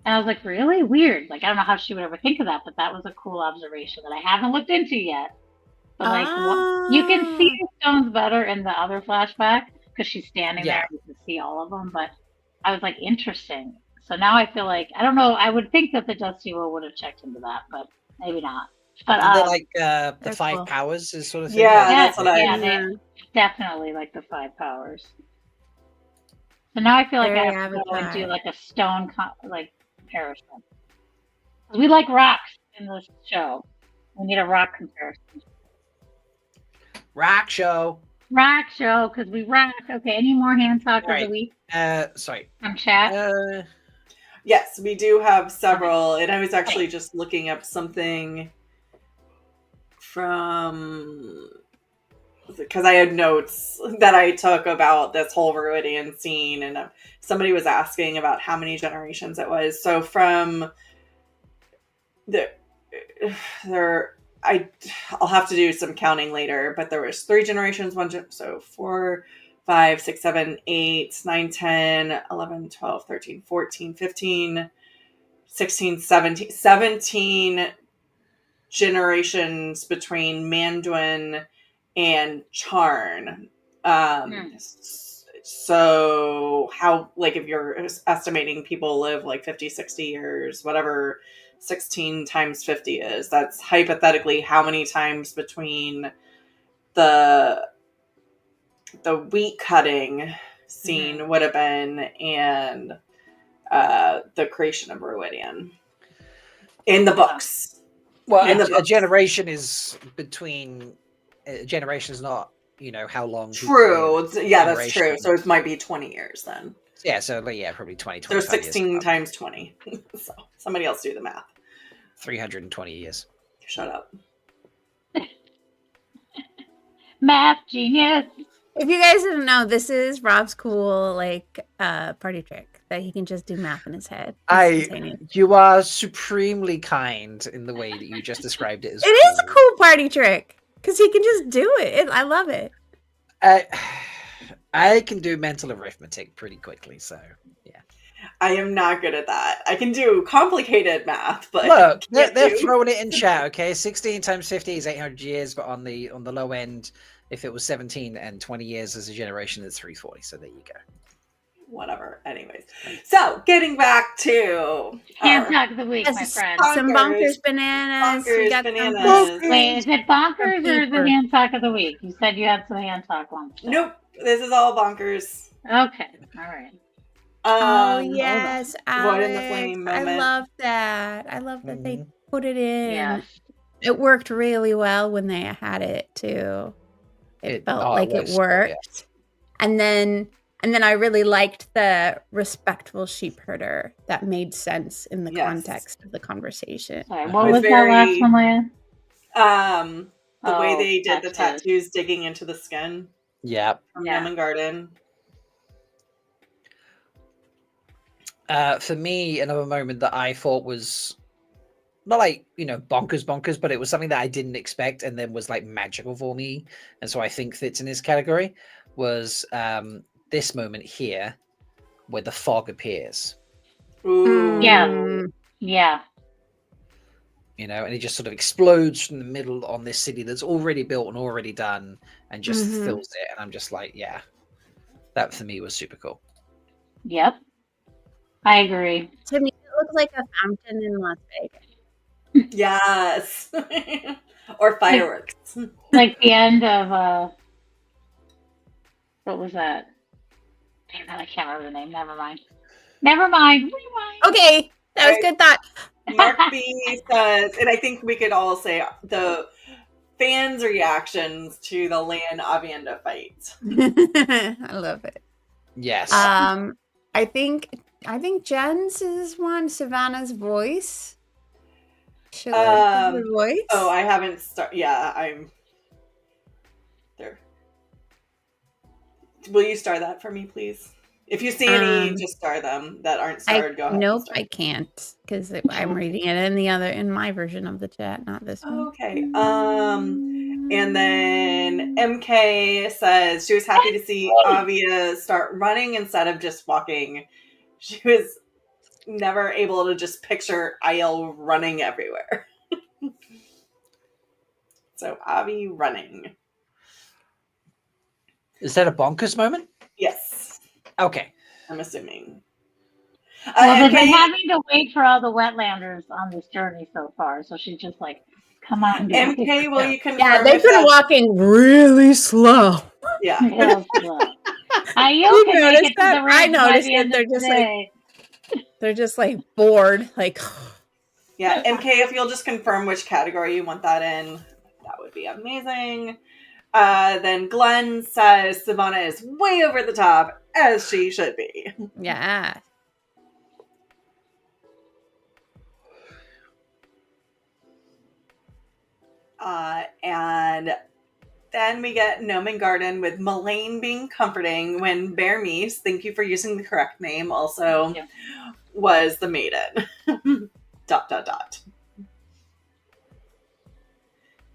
And I was like, really weird. Like, I don't know how she would ever think of that, but that was a cool observation that I haven't looked into yet. But like, you can see the stones better in the other flashback because she's standing there and you can see all of them. But I was like, interesting. So now I feel like, I don't know, I would think that the Dusty Will would have checked into that, but maybe not. But like the 5 powers is sort of thing. Yeah, that's what definitely like the 5 powers. So now I feel like I have to go and do like a stone like comparison. We like rocks in this show. We need a rock comparison. Rock show, because we rock. Okay, any more hand talk of the week? Sorry. From chat? Yes, we do have several, and I was actually just looking up something from, because I had notes that I took about this whole Rhuidean scene, and somebody was asking about how many generations it was. So from I'll have to do some counting later, but there was 3 generations, so 4, 5, 6, 7, 8, 9, 10, 11, 12, 13, 14, 15, 16, 17 generations between Manduin and Charn. So how, like, if you're estimating people live like 50, 60 years, whatever 16 times 50 is, that's hypothetically how many times between the wheat cutting scene would have been and the creation of Rhuidean in the books. Well, in the a books. generation is between. A generation is not, how long. True. Yeah, that's true. Generation. So it might be 20 years then. Yeah, so probably 20, So 25 16 years. times 20. So somebody else do the math. 320 years. Shut up. Math genius. If you guys didn't know, this is Rob's cool party trick that he can just do math in his head. You are supremely kind in the way that you just described it. It is a cool party trick because he can just do it. I love it. I can do mental arithmetic pretty quickly, so yeah. I am not good at that. I can do complicated math, but look, they're throwing it in chat. Okay, 16 times 50 is 800 years, but on the low end, if it was 17 and 20 years as a generation, it's 340. So there you go. Whatever. Anyways, so getting back to hand talk of the week, my friend. Some bonkers bananas. Bonkers bananas. Wait, is it bonkers or is it hand talk of the week? You said you had some hand talk ones. Nope, this is all bonkers. Okay, all right. Oh yes, Void in the Flame moment. I love that. I love that they put it in. Yeah. It worked really well when they had it too. It felt like it worked. Yeah. And then I really liked the respectful sheep herder. That made sense in the context of the conversation. Sorry, what was that last one, Leigh-A? The way they did the tattoos digging into the skin. Yeah. From Lemon Garden. For me, another moment that I thought was not like, bonkers, but it was something that I didn't expect and then was like magical for me. And so I think fits in this category was this moment here where the fog appears. Ooh. Yeah. And it just sort of explodes from the middle on this city that's already built and already done and just fills it. And I'm just like, yeah, that for me was super cool. Yep. I agree. To me, it looks like a fountain in Las Vegas. Yes. Or fireworks. Like the end of, what was that? Damn, I can't remember the name. Never mind. Rewind. Okay, that was good thought. Mark B says, and I think we could all say the fans' reactions to the Leane Avienda fight. I love it. Yes. I think Jen's is one. Savannah's voice. She likes the voice. Oh, I haven't started. Yeah, I'm there. Will you star that for me, please? If you see any, just star them that aren't starred. Go ahead. Nope, I can't because I'm reading it in my version of the chat, not this one. Okay. And then MK says she was happy to see Avia start running instead of just walking. She was never able to just picture Aiel running everywhere. So Avi running. Is that a bonkers moment? Yes. Okay. I'm assuming. Well, they've been having to wait for all the Wetlanders on this journey so far, so she's just like, come on. MK, will you confirm? Yeah, they've been walking really slow. Yeah. I noticed that. I noticed it. They're just like bored. Like, yeah, MK, if you'll just confirm which category you want that in, that would be amazing. Then Glenn says Savannah is way over the top, as she should be. Yeah. And then we get Gnomon Garden with Melaine being comforting when Bear Meese, thank you for using the correct name, also was the maiden. ...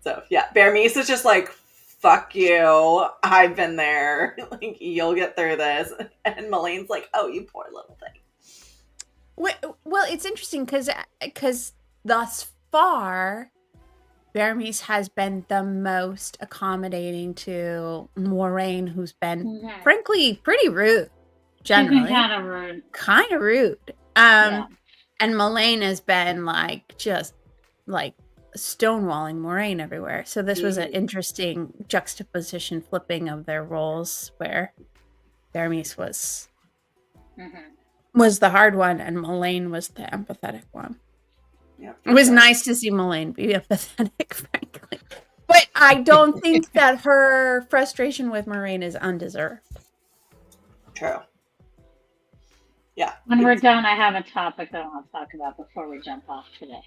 So yeah, Bear Meese is just like, fuck you, I've been there. Like, you'll get through this. And Melaine's like, oh, you poor little thing. Well, it's interesting because thus far, Vermes has been the most accommodating to Moraine, who's been, frankly, pretty rude, generally. Kind of rude. Kind of rude. And Mullane has been, like, just, like, stonewalling Moraine everywhere. So this was an interesting juxtaposition flipping of their roles, where Vermes was the hard one and Mullane was the empathetic one. Yep. It was nice to see Mullane be empathetic, frankly. But I don't think that her frustration with Moraine is undeserved. True. Yeah. When we're done, I have a topic that I want to talk about before we jump off today.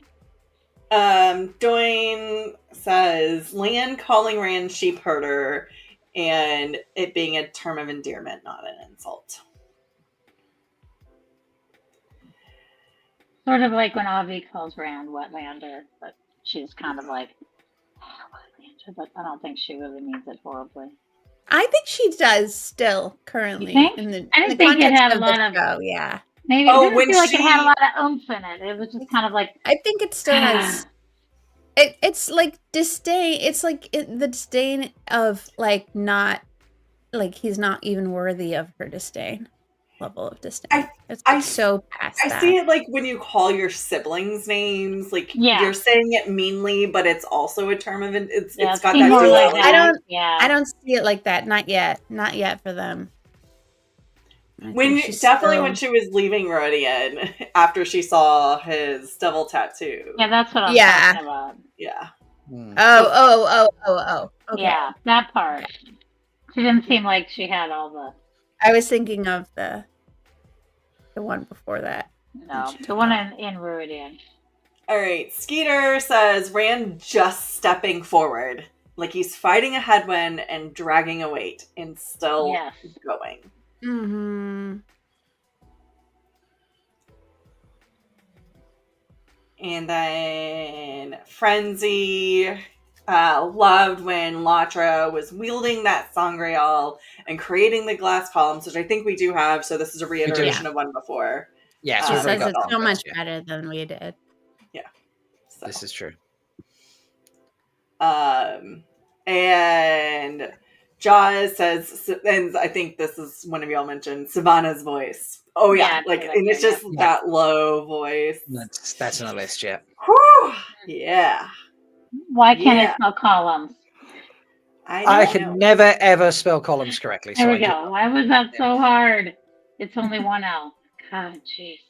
Doyne says Lan calling Rand sheep herder and it being a term of endearment, not an insult. Sort of like when Avi calls Rand Wetlander, but she's kind of like, Wetlander, but I don't think she really means it horribly. I think she does still currently. In the, I didn't think it had a lot of show, yeah. Maybe it didn't feel like it had a lot of oomph in it. It was just kind of like, I think it still has. It's like disdain. It's like the disdain of like not like he's not even worthy of her disdain level of disdain. It's like so past that. I see it like when you call your siblings names, like you're saying it meanly, but it's also a term of it's got that duality. I don't see it like that. Not yet for them. When she was leaving Rhuidean after she saw his devil tattoo. Yeah, that's what I'm talking about. Yeah. Oh. Okay. Yeah, that part. She didn't seem like she had all the. I was thinking of the one before that. No, the one in Rhuidean. All right, Skeeter says Rand just stepping forward, like he's fighting a headwind and dragging a weight, and still going. Mm-hmm. And then Frenzy loved when Latra was wielding that Sangreal and creating the glass columns, which I think we do have. So this is a reiteration of one before. Yeah, she says it's so much better than we did. Yeah, so. This is true. And Jaws says, and I think this is one of y'all mentioned Savannah's voice. Oh yeah, and it's just that low voice. That's on the list, yeah. Whew, yeah. Why can't I spell columns? I can never ever spell columns correctly. There we go. Why was that so hard? It's only one L. God, jeez.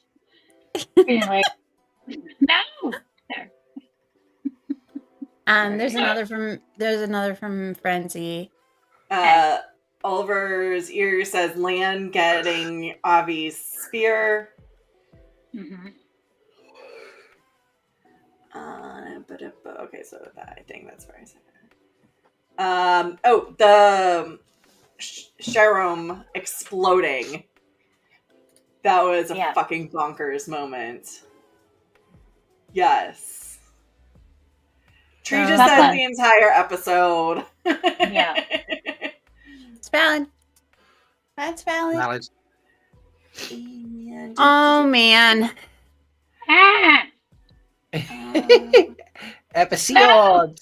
Anyway, no. There. There's another from Frenzy. Oliver's ear says Lan getting Avi's spear. Mm-hmm. Okay, so that I think that's where I said it. The Sharom exploding. That was a fucking bonkers moment. Yes. Tree just said the entire episode. Yeah. It's valid. That's valid. Valid. Oh, man. Episode.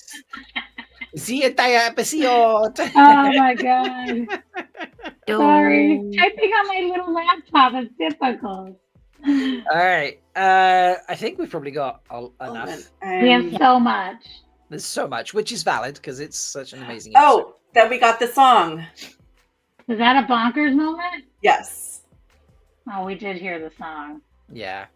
The entire episode. Oh my god. Sorry. Typing on my little laptop is difficult. All right. I think we've probably got enough. We have so much. There's so much, which is valid because it's such an amazing episode. Then we got the song. Is that a bonkers moment? Yes. Oh, we did hear the song. Yeah.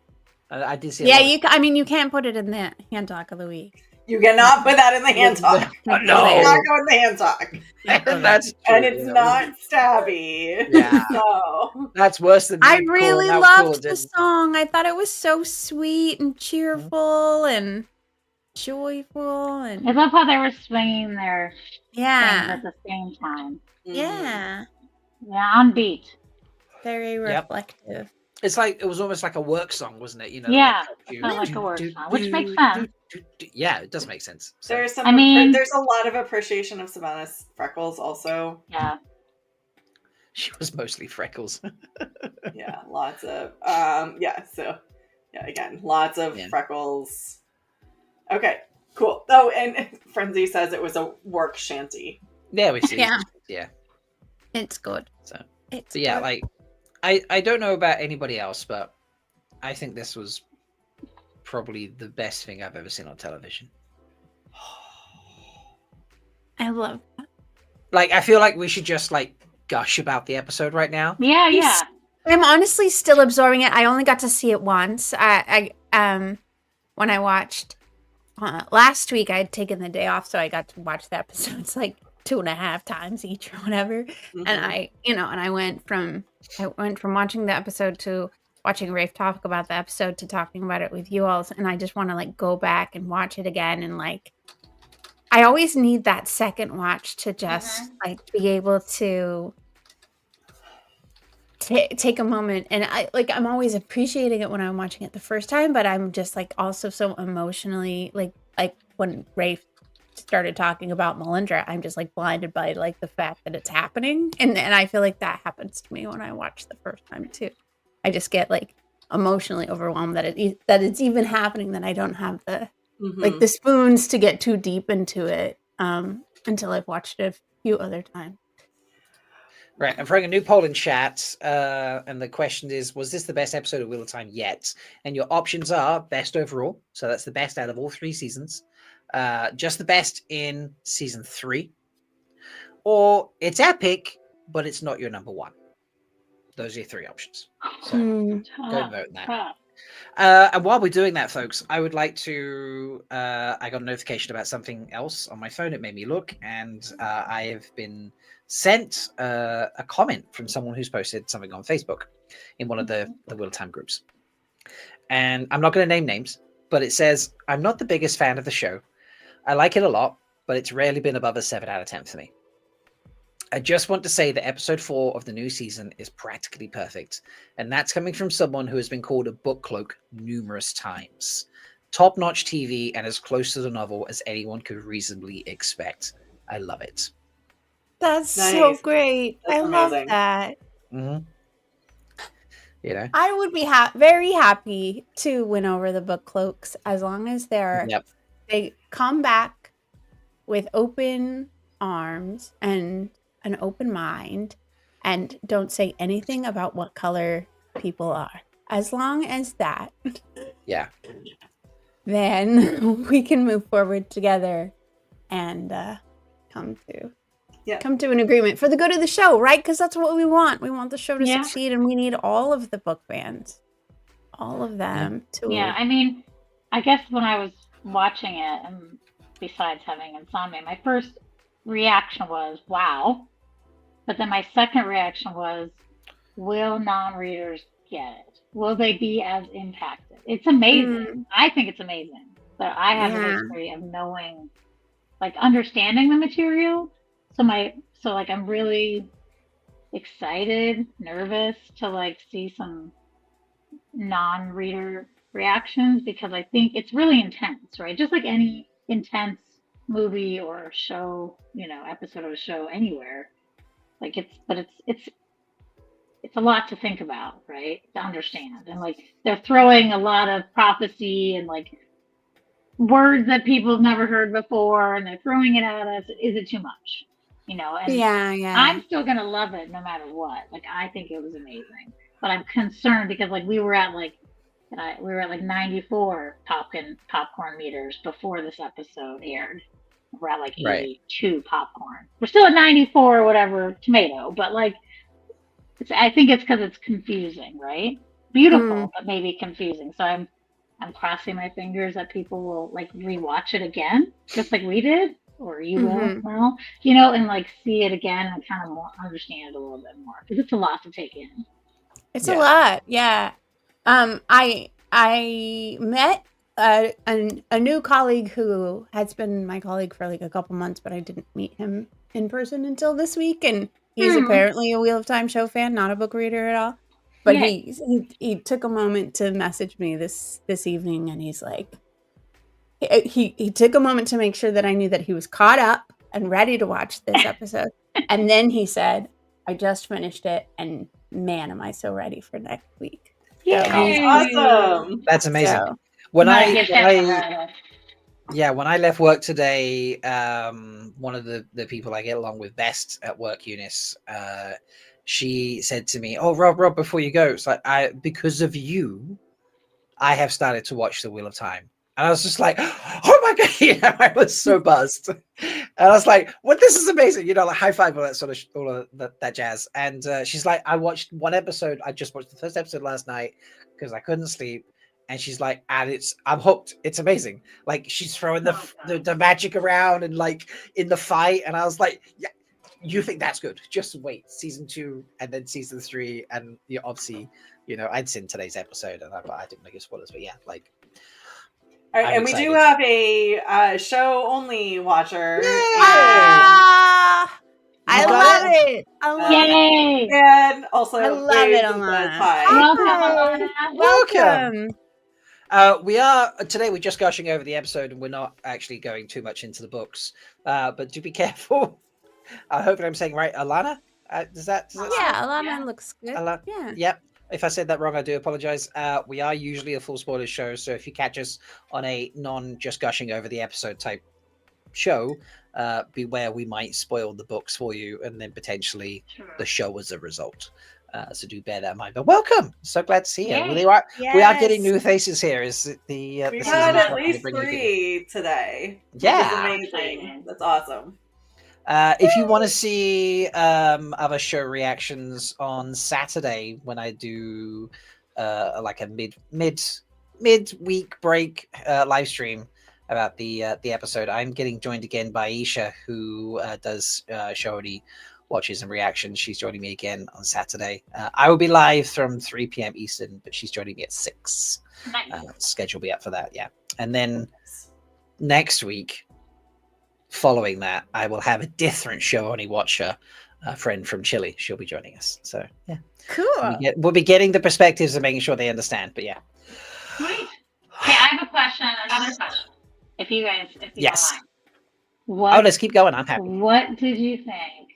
I did see you can't put it in the hand talk of the week. You cannot put that in the hand talk. No. It's not going in the hand talk. That's true, and it's not stabby. Yeah. So. That's worse than I really loved the song. I thought it was so sweet and cheerful and joyful. And I love how they were swinging their things yeah at the same time. Yeah. Yeah, on beat. Very reflective. It's like it was almost like a work song, wasn't it? You know. Yeah, like a work song, which makes sense. Yeah, it does make sense. So. There's a lot of appreciation of Savannah's freckles also. Yeah. She was mostly freckles. Yeah, lots of again, lots of freckles. Okay. Cool. Oh, and Frenzy says it was a work shanty. Yeah, we see. Yeah. Yeah. It's good. So, It's but yeah, good. like I don't know about anybody else, but I think this was probably the best thing I've ever seen on television. I love that. Like, I feel like we should just like gush about the episode right now. Yeah, yeah. I'm honestly still absorbing it. I only got to see it once. I when I watched last week, I had taken the day off, so I got to watch the episodes like 2.5 times each or whatever. Mm-hmm. And I went from watching the episode to watching Rafe talk about the episode to talking about it with you all, and I just want to like go back and watch it again, and like I always need that second watch to just like be able to take a moment. And I'm always appreciating it when I'm watching it the first time, but I'm just like also so emotionally like when Rafe started talking about Melindhra, I'm just like blinded by like the fact that it's happening, and I feel like that happens to me when I watch the first time too. I just get like emotionally overwhelmed that it's even happening, that I don't have the like the spoons to get too deep into it until I've watched it a few other times. Right, I'm throwing a new poll in chat, and the question is, was this the best episode of Wheel of Time yet? And your options are best overall, so that's the best out of all 3 seasons, just the best in season 3, or it's epic, but it's not your number 1. Those are your 3 options. So go and vote in that. And while we're doing that, folks, I would like to, I got a notification about something else on my phone. It made me look, and I have been sent a comment from someone who's posted something on Facebook in one of the Wheel of Time groups. And I'm not going to name names, but it says, I'm not the biggest fan of the show. I like it a lot, but it's rarely been above a 7 out of 10 for me. I just want to say that episode 4 of the new season is practically perfect. And that's coming from someone who has been called a book cloak numerous times. Top-notch TV and as close to the novel as anyone could reasonably expect. I love it. That's Nice. so great. That's I love amazing. that. Mm-hmm. You know? I would be very happy to win over the book cloaks as long as they come back with open arms and an open mind and don't say anything about what color people are. As long as that, Yeah. then we can move forward together and come to an agreement for the good of the show, right? Because that's what we want. We want the show to succeed, and we need all of the book fans, all of them to. Yeah, I mean, I guess when I was watching it, and besides having insomnia, my first reaction was, wow. But then my second reaction was, will non-readers get it? Will they be as impacted? It's amazing. I think it's amazing. But I have a history of knowing, like, understanding the material. So I'm really excited, nervous to like see some non-reader reactions, because I think it's really intense, right? Just like any intense movie or show, episode of a show anywhere. Like it's a lot to think about, right? To understand. And like they're throwing a lot of prophecy and like words that people have never heard before, and they're throwing it at us. Is it too much? And I'm still gonna love it no matter what. Like I think it was amazing. But I'm concerned because like we were at like 94 popcorn meters before this episode aired. We're at like 82 popcorn. We're still at 94 or whatever tomato, but like I think it's because it's confusing, right? Beautiful, but maybe confusing. So I'm crossing my fingers that people will like rewatch it again, just like we did, or you will, well, and like see it again and kind of understand it a little bit more, because it's a lot to take in. It's a lot, yeah. I met a new colleague who has been my colleague for like a couple months, but I didn't meet him in person until this week, and he's apparently a Wheel of Time show fan, not a book reader at all. But he took a moment to message me this evening, and he's like, he took a moment to make sure that I knew that he was caught up and ready to watch this episode, and then he said, "I just finished it, and man, am I so ready for next week." Yeah, awesome. That's amazing. So, When Yeah, when I left work today, one of the people I get along with best at work, Eunice, she said to me, "Oh, Rob, before you go, it's like because of you, I have started to watch The Wheel of Time." And I was just like, "Oh my god!" I was so buzzed, and I was like, "Well, this is amazing!" Like high five, all that sort of all of that jazz. And she's like, "I watched one episode. I just watched the first episode last night because I couldn't sleep." And she's like, "And I'm hooked. It's amazing. Like she's throwing the magic around and like in the fight." And I was like, "Yeah, you think that's good? Just wait, season 2 and then season 3." And obviously, I'd seen today's episode, and I didn't make spoilers, but yeah, like. All right, and we do have a show only watcher. I love it. Yay! And also, I love it, Alana. Welcome. We are today. We're just gushing over the episode, and we're not actually going too much into the books. But do be careful. I hope I'm saying right, Alana. Does that? Yeah, Alana looks good. Yeah. Yep. If I said that wrong, I do apologize. We are usually a full spoilers show, so if you catch us on a non-just gushing over the episode type show, beware, we might spoil the books for you, and then potentially the show as a result. So do bear that in mind. But welcome, so glad to see you. We are getting new faces here. Is it the? We've had at least 3 today. Yeah, which is amazing. That's awesome. If you want to see other show reactions on Saturday when I do like a mid-week break live stream about the episode, I'm getting joined again by Aisha, who does show only watches and reactions. She's joining me again on Saturday. I will be live from 3 p.m. Eastern, but she's joining me at 6. Nice. Schedule will be up for that, yeah. And then next week, following that, I will have a different show only watcher, a friend from Chile. She'll be joining us. So yeah, cool. We'll be getting the perspectives and making sure they understand. But yeah. Sweet. Okay, I have a question. Another question. If you yes. Don't mind. Let's keep going. I'm happy. What did you think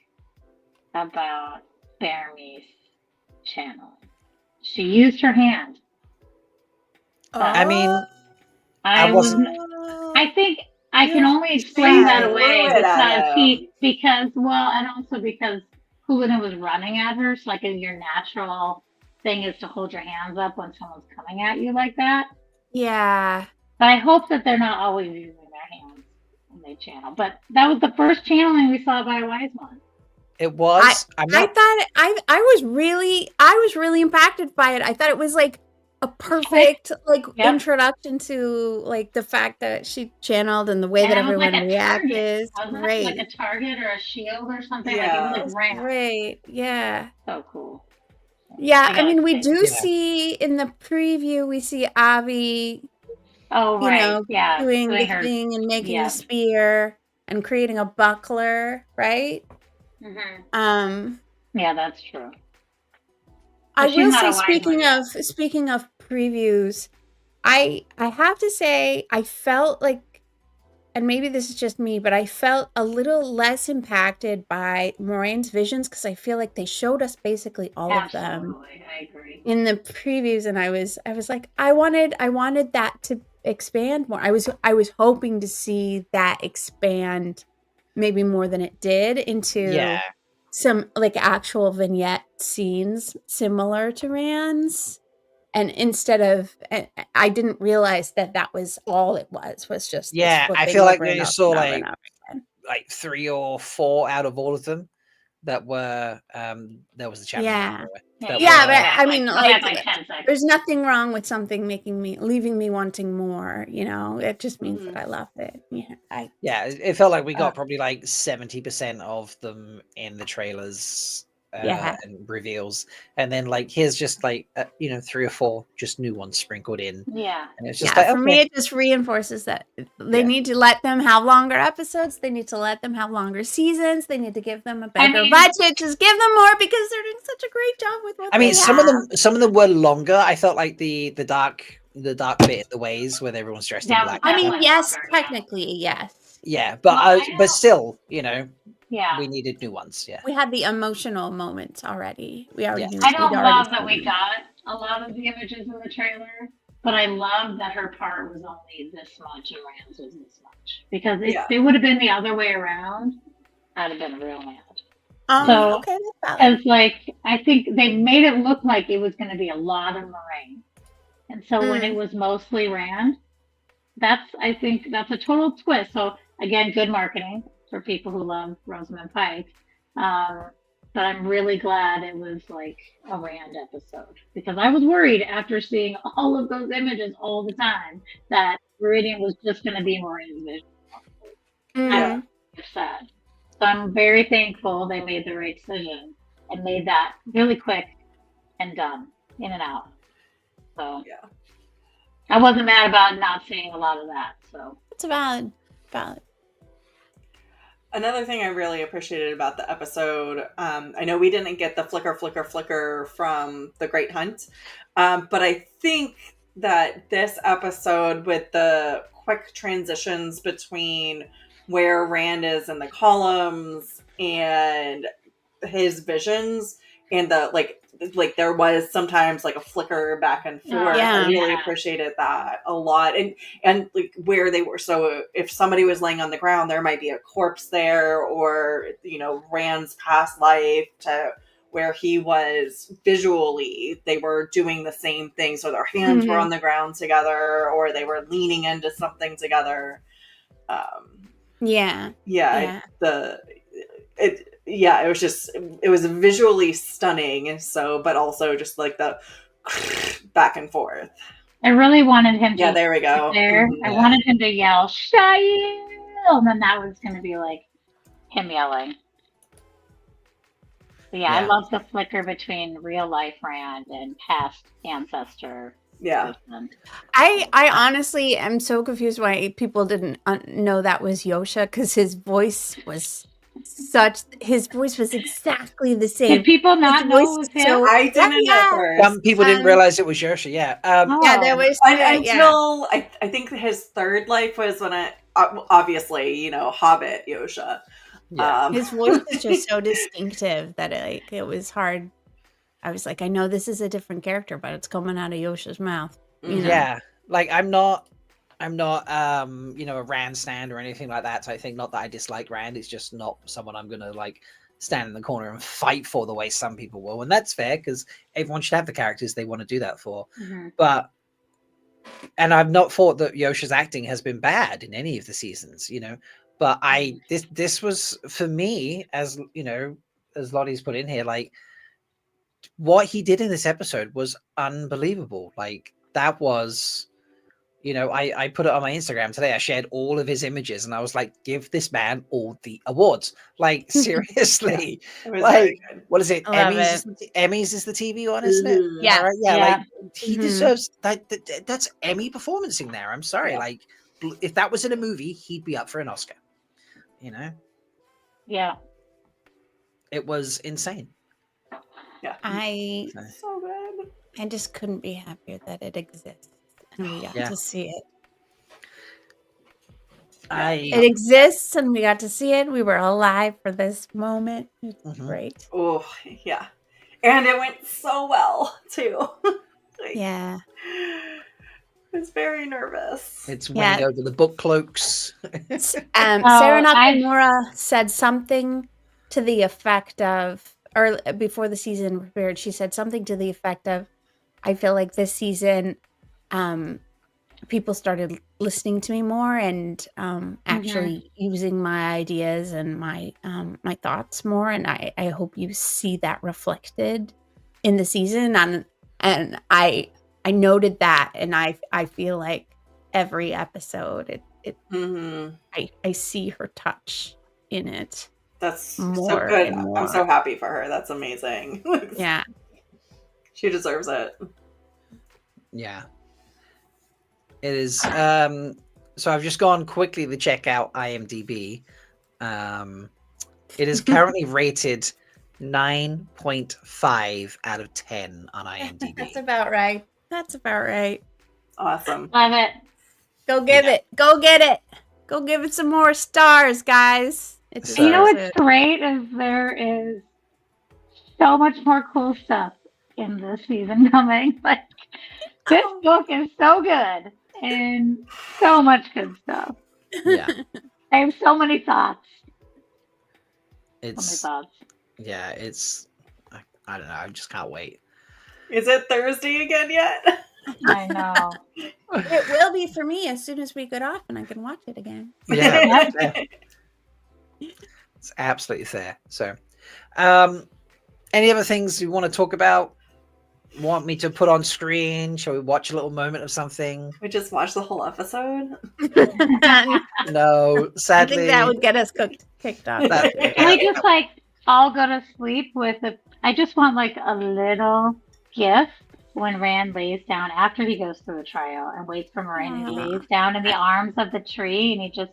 about Bearme's channel? She used her hand. I mean, I think I can only explain that away because Hulina was running at her. So like, your natural thing is to hold your hands up when someone's coming at you like that. Yeah. But I hope that they're not always using their hands when they channel. But that was the first channeling we saw by a wise one. It was. I thought I was really impacted by it. I thought it was like a perfect introduction to like the fact that she channeled and the way that everyone reacted is great. Like a target or a shield or something. Yeah, like it was like great. Yeah. So cool. Yeah, I mean, we do see in the preview, we see Abby, doing the thing and making the spear and creating a buckler, right? Mm-hmm. Yeah, that's true. I will say, speaking of previews, I have to say I felt like, and maybe this is just me, but I felt a little less impacted by Moiraine's visions because I feel like they showed us basically all of them. I agree. In the previews, and I was like, I wanted that to expand more. I was hoping to see that expand maybe more than it did into some like actual vignette scenes similar to Rand's. And instead of, I didn't realize that was all it was just. I feel like we saw like 3 or 4 out of all of them that were, there was the chapter. Yeah. But I mean, like, there's nothing wrong with something leaving me wanting more, it just means that I loved it. Yeah. It felt like we got probably like 70% of them in the trailers. And reveals, and then like here's just like 3 or 4 just new ones sprinkled in. And it's just for me it just reinforces that they need to let them have longer episodes, they need to let them have longer seasons, they need to give them a better budget, just give them more because they're doing such a great job with what they have. some of them were longer. I felt like the dark bit of the ways where everyone's dressed in black. I mean, yes, technically yes. Yeah, but still, we needed new ones. Yeah, we had the emotional moments already. We already knew. I don't love that we got a lot of the images in the trailer. But I love that her part was only this much and Rand's was this much. Because if Yeah. it would have been the other way around, I'd have been real mad. So, okay, that's valid. It's like, I think they made it look like it was going to be a lot of Moraine. And so when it was mostly Rand, I think that's a total twist. So again, good marketing for people who love Rosamund Pike. But I'm really glad it was like a Rand episode, because I was worried after seeing all of those images all the time that Rhuidean was just going to be Moraine's vision. Yeah. I'm sad. So I'm very thankful they made the right decision and made that really quick and done, in and out. So yeah, I wasn't mad about not seeing a lot of that. So it's valid. Another thing I really appreciated about the episode, I know we didn't get the flicker from The Great Hunt, but I think that this episode, with the quick transitions between where Rand is in the columns and his visions, and the like there was sometimes like a flicker back and forth. I really appreciated that a lot. And like where they were, so if somebody was laying on the ground, there might be a corpse there, or Rand's past life to where he was visually, they were doing the same thing, so their hands were on the ground together, or they were leaning into something together. It was visually stunning. So, but also just like the back and forth. I really wanted him to. Yeah, there we go. I wanted him to yell "Aiel," and then that was going to be like him yelling. But I love the flicker between real life Rand and past ancestor. Yeah. I honestly am so confused why people didn't know that was Josha, because his voice was exactly the same. Did people not know it was him? I didn't at first. Some people didn't realize it was Josha. There was until I think his third life was when obviously Hobbit Josha. His voice is just so distinctive that it was hard. I was like, I know this is a different character, but it's coming out of Josha's mouth. Yeah, like I'm not a Rand stand or anything like that. So I think not that I dislike Rand. It's just not someone I'm gonna like stand in the corner and fight for the way some people will, and that's fair because everyone should have the characters they want to do that for. And I've not thought that Josha's acting has been bad in any of the seasons, But this was for me, as as Lottie's put in here, like what he did in this episode was unbelievable. Like that was, I put it on my Instagram today. I shared all of his images and I was like, give this man all the awards. Like seriously, like what is it? Emmys is the TV one, isn't it? Yeah. Right? Yeah. Like he deserves that's Emmy performancing there. I'm sorry. Like if that was in a movie, he'd be up for an Oscar, Yeah. It was insane. Yeah. So good. I just couldn't be happier that it exists and we got to see it. It exists and we got to see it. We were alive for this moment. It's great. Oh, yeah. And it went so well, too. Yeah. I was very nervous. It's winning over the book cloaks. Sarah Nakamura said something to the effect of, or before the season prepared, she said something to the effect of, I feel like this season, people started listening to me more and actually using my ideas and my my thoughts more, and I hope you see that reflected in the season. And I noted that, and I feel like every episode I see her touch in it. That's more so good. and more. I'm so happy for her. That's amazing. Yeah. She deserves it. Yeah. It is. So I've just gone quickly to check out IMDb. It is currently rated 9.5 out of 10 on IMDb. That's about right. Awesome. Love it. Go give it. Go get it. Go give it some more stars, guys. You know what's great is there is so much more cool stuff in this season coming. Like This book is so good and so much good stuff. Yeah, I have so many thoughts. it's So many thoughts. yeah, it's I don't know. I just can't wait. Is it Thursday again yet? I know. It will be for me as soon as we get off and I can watch it again. Yeah, it's absolutely fair. So, any other things you want to talk about? Want me to put on screen? Shall we watch a little moment of something? We just watched the whole episode. No, I sadly. think that would get us kicked off. Can we just all go to sleep with I just want a little gift when Rand lays down after he goes through the trial and waits for Moraine. He lays down in the arms of the tree and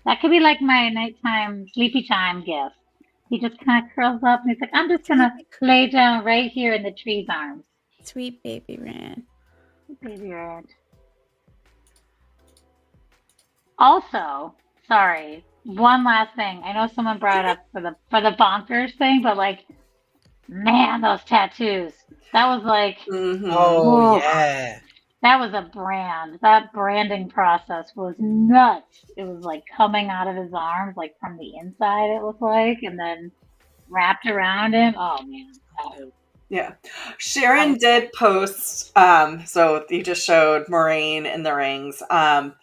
that could be my nighttime sleepy time gift. He just kind of curls up and he's like, I'm just gonna lay down right here in the tree's arms. Sweet baby Rand. Baby Rand. Also, sorry, one last thing. I know someone brought it up for the bonkers thing, but man, those tattoos. That was Oh yeah. That was a brand. That branding process was nuts. It was coming out of his arms, from the inside, it looked like, and then wrapped around him. Oh man. Yeah. Sharon did post, so you just showed Moraine in the rings.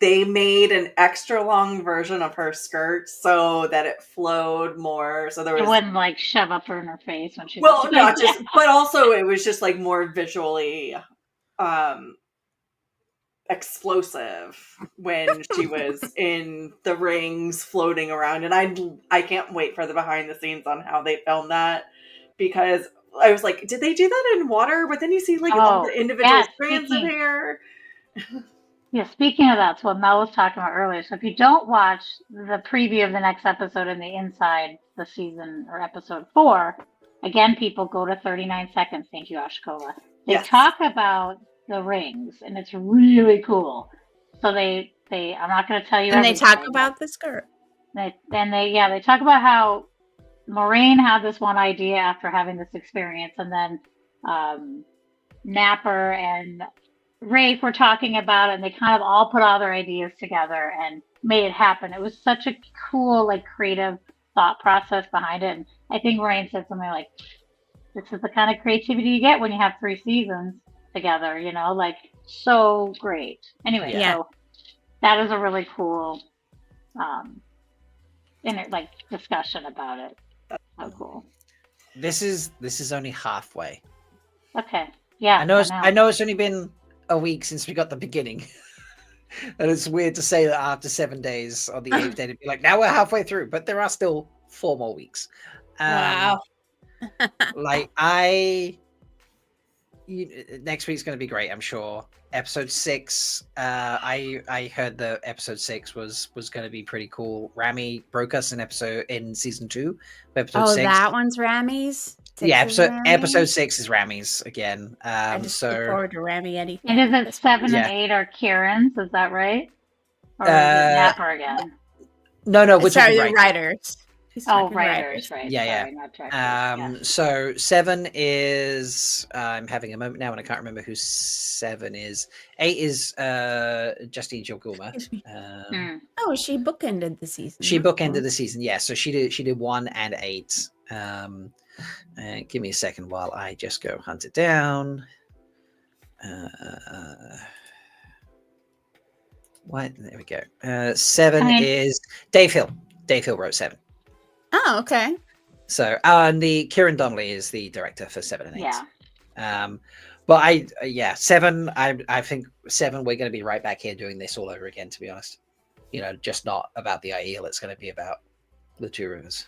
They made an extra long version of her skirt so that it flowed more. So there was. It wouldn't shove up her in her face when she Well, not just, but also it was just more visually explosive when she was in the rings floating around. And I can't wait for the behind the scenes on how they filmed that, because I was like, did they do that in water? But then you see all the individual strands of hair. Yeah, speaking of that, that's what Mel was talking about earlier. So if you don't watch the preview of the next episode in the inside the season or episode 4, again, people go to 39 seconds. Thank you, Ashkova. They talk about the rings, and it's really cool. So they I'm not going to tell you. And they talk about the skirt. They talk about how Moraine had this one idea after having this experience, and then Napper and Rafe were talking about it, and they kind of all put all their ideas together and made it happen. It was such a cool, creative thought process behind it. And I think Moraine said something like, this is the kind of creativity you get when you have 3 seasons together, so great. Anyway, so that is a really cool discussion about it. So cool. This is only halfway. Okay. Yeah. I know it's only been a week since we got the beginning. And it's weird to say that after 7 days on the 8th day to be now we're halfway through, but there are still 4 more weeks. Wow. Next week's going to be great, I'm sure. Episode 6, I heard the episode 6 was going to be pretty cool. Rami broke us in season 2. Episode 6. That one's Rami's. Episode 6 is Rami's again. I just look forward to Rami anything. And is it 7 and 8 are Kieran's? Is that right? Or is it Napper again? No, we're talking writers. Writers, right? Yeah, Sorry, So 7 is I'm having a moment now, and I can't remember who 7 is. 8 is Justine Joguma. Oh, she bookended the season. She bookended the season, yeah. So she did 1 and 8. Give me a second while I just go hunt it down. What? There we go. 7 is Dave Hill. Dave Hill wrote 7. Oh, okay. So, and the Kieran Donnelly is the director for 7 and 8. Yeah. But 7. I think 7. We're going to be right back here doing this all over again. To be honest, just not about the Aiel. It's going to be about the 2 rivers.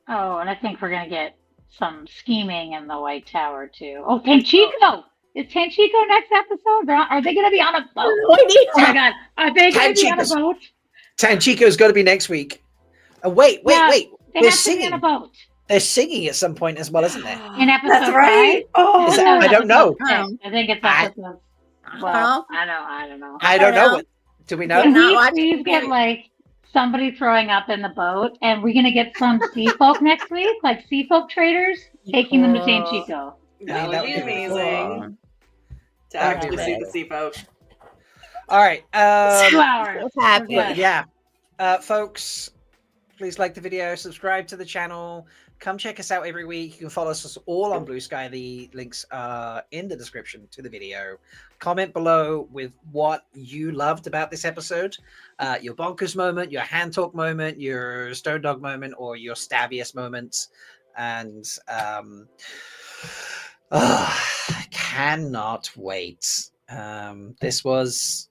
Oh, and I think we're going to get some scheming in the White Tower too. Oh, Tanchico! Is Tanchico next episode? Are they going to be on a boat? Oh my God! Are they going to be on a boat? Tanchico's got to be next week. Wait. They have singing. To be on a boat. They're singing at some point as well, isn't there? In episode That's right. 5? Oh, I don't know. I think it's episode. Well, I don't know. I don't know. Do we know? Can we please get somebody throwing up in the boat, and we're gonna get some sea folk next week, sea folk traders taking them to Tanchico. That would be amazing. to That would be actually see the rad. sea folk. All right. 2 hours. So happy. We're good. Yeah, folks, please like the video, subscribe to the channel, come check us out every week. You can follow us all on BlueSky. The links are in the description to the video. Comment below with what you loved about this episode, your bonkers moment, your hand talk moment, your stone dog moment, or your stabbiest moments. And cannot wait. This was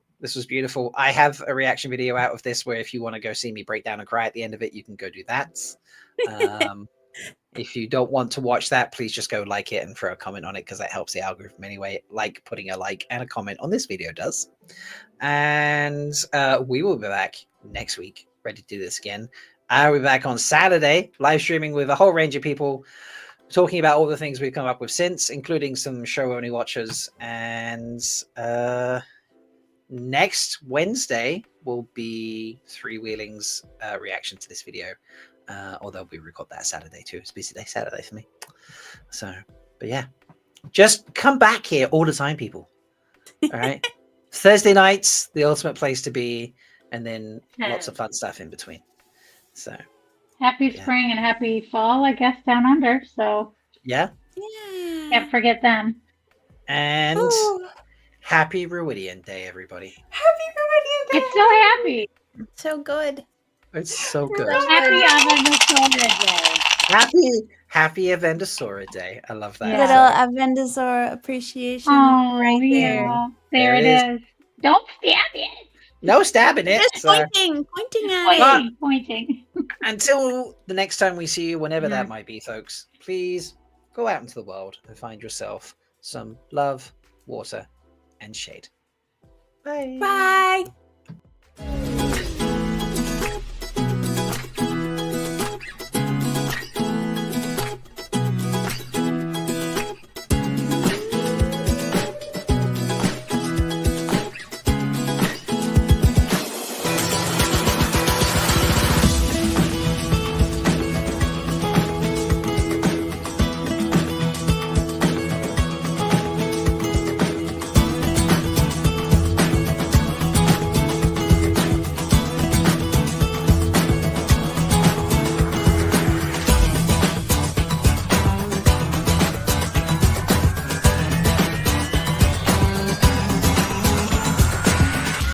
beautiful. I have a reaction video out of this where if you want to go see me break down and cry at the end of it, you can go do that. If you don't want to watch that, please just go like it and throw a comment on it because that helps the algorithm anyway. Like putting a like and a comment on this video does. And we will be back next week, ready to do this again. I'll be back on Saturday, live streaming with a whole range of people, talking about all the things we've come up with since, including some show-only watchers. And next Wednesday will be Three Wheeling's reaction to this video. Although we record that Saturday too. It's a busy day Saturday for me. So, but yeah, just come back here all the time, people. All right. Thursday nights, the ultimate place to be, and then lots of fun stuff in between. So happy spring and happy fall, I guess, down under. So yeah. Can't forget them. And happy Rhuidean Day, everybody. Happy Rhuidean Day! It's so happy. So good. It's so good. Happy Avendasora Day. Happy Avendasora Day. I love that. Little Avendasora appreciation right there. There it is. Don't stab it. No stabbing it. Just pointing at it. Pointing. Until the next time we see you, whenever that might be, folks, please go out into the world and find yourself some love, water, and shade. Bye. Bye.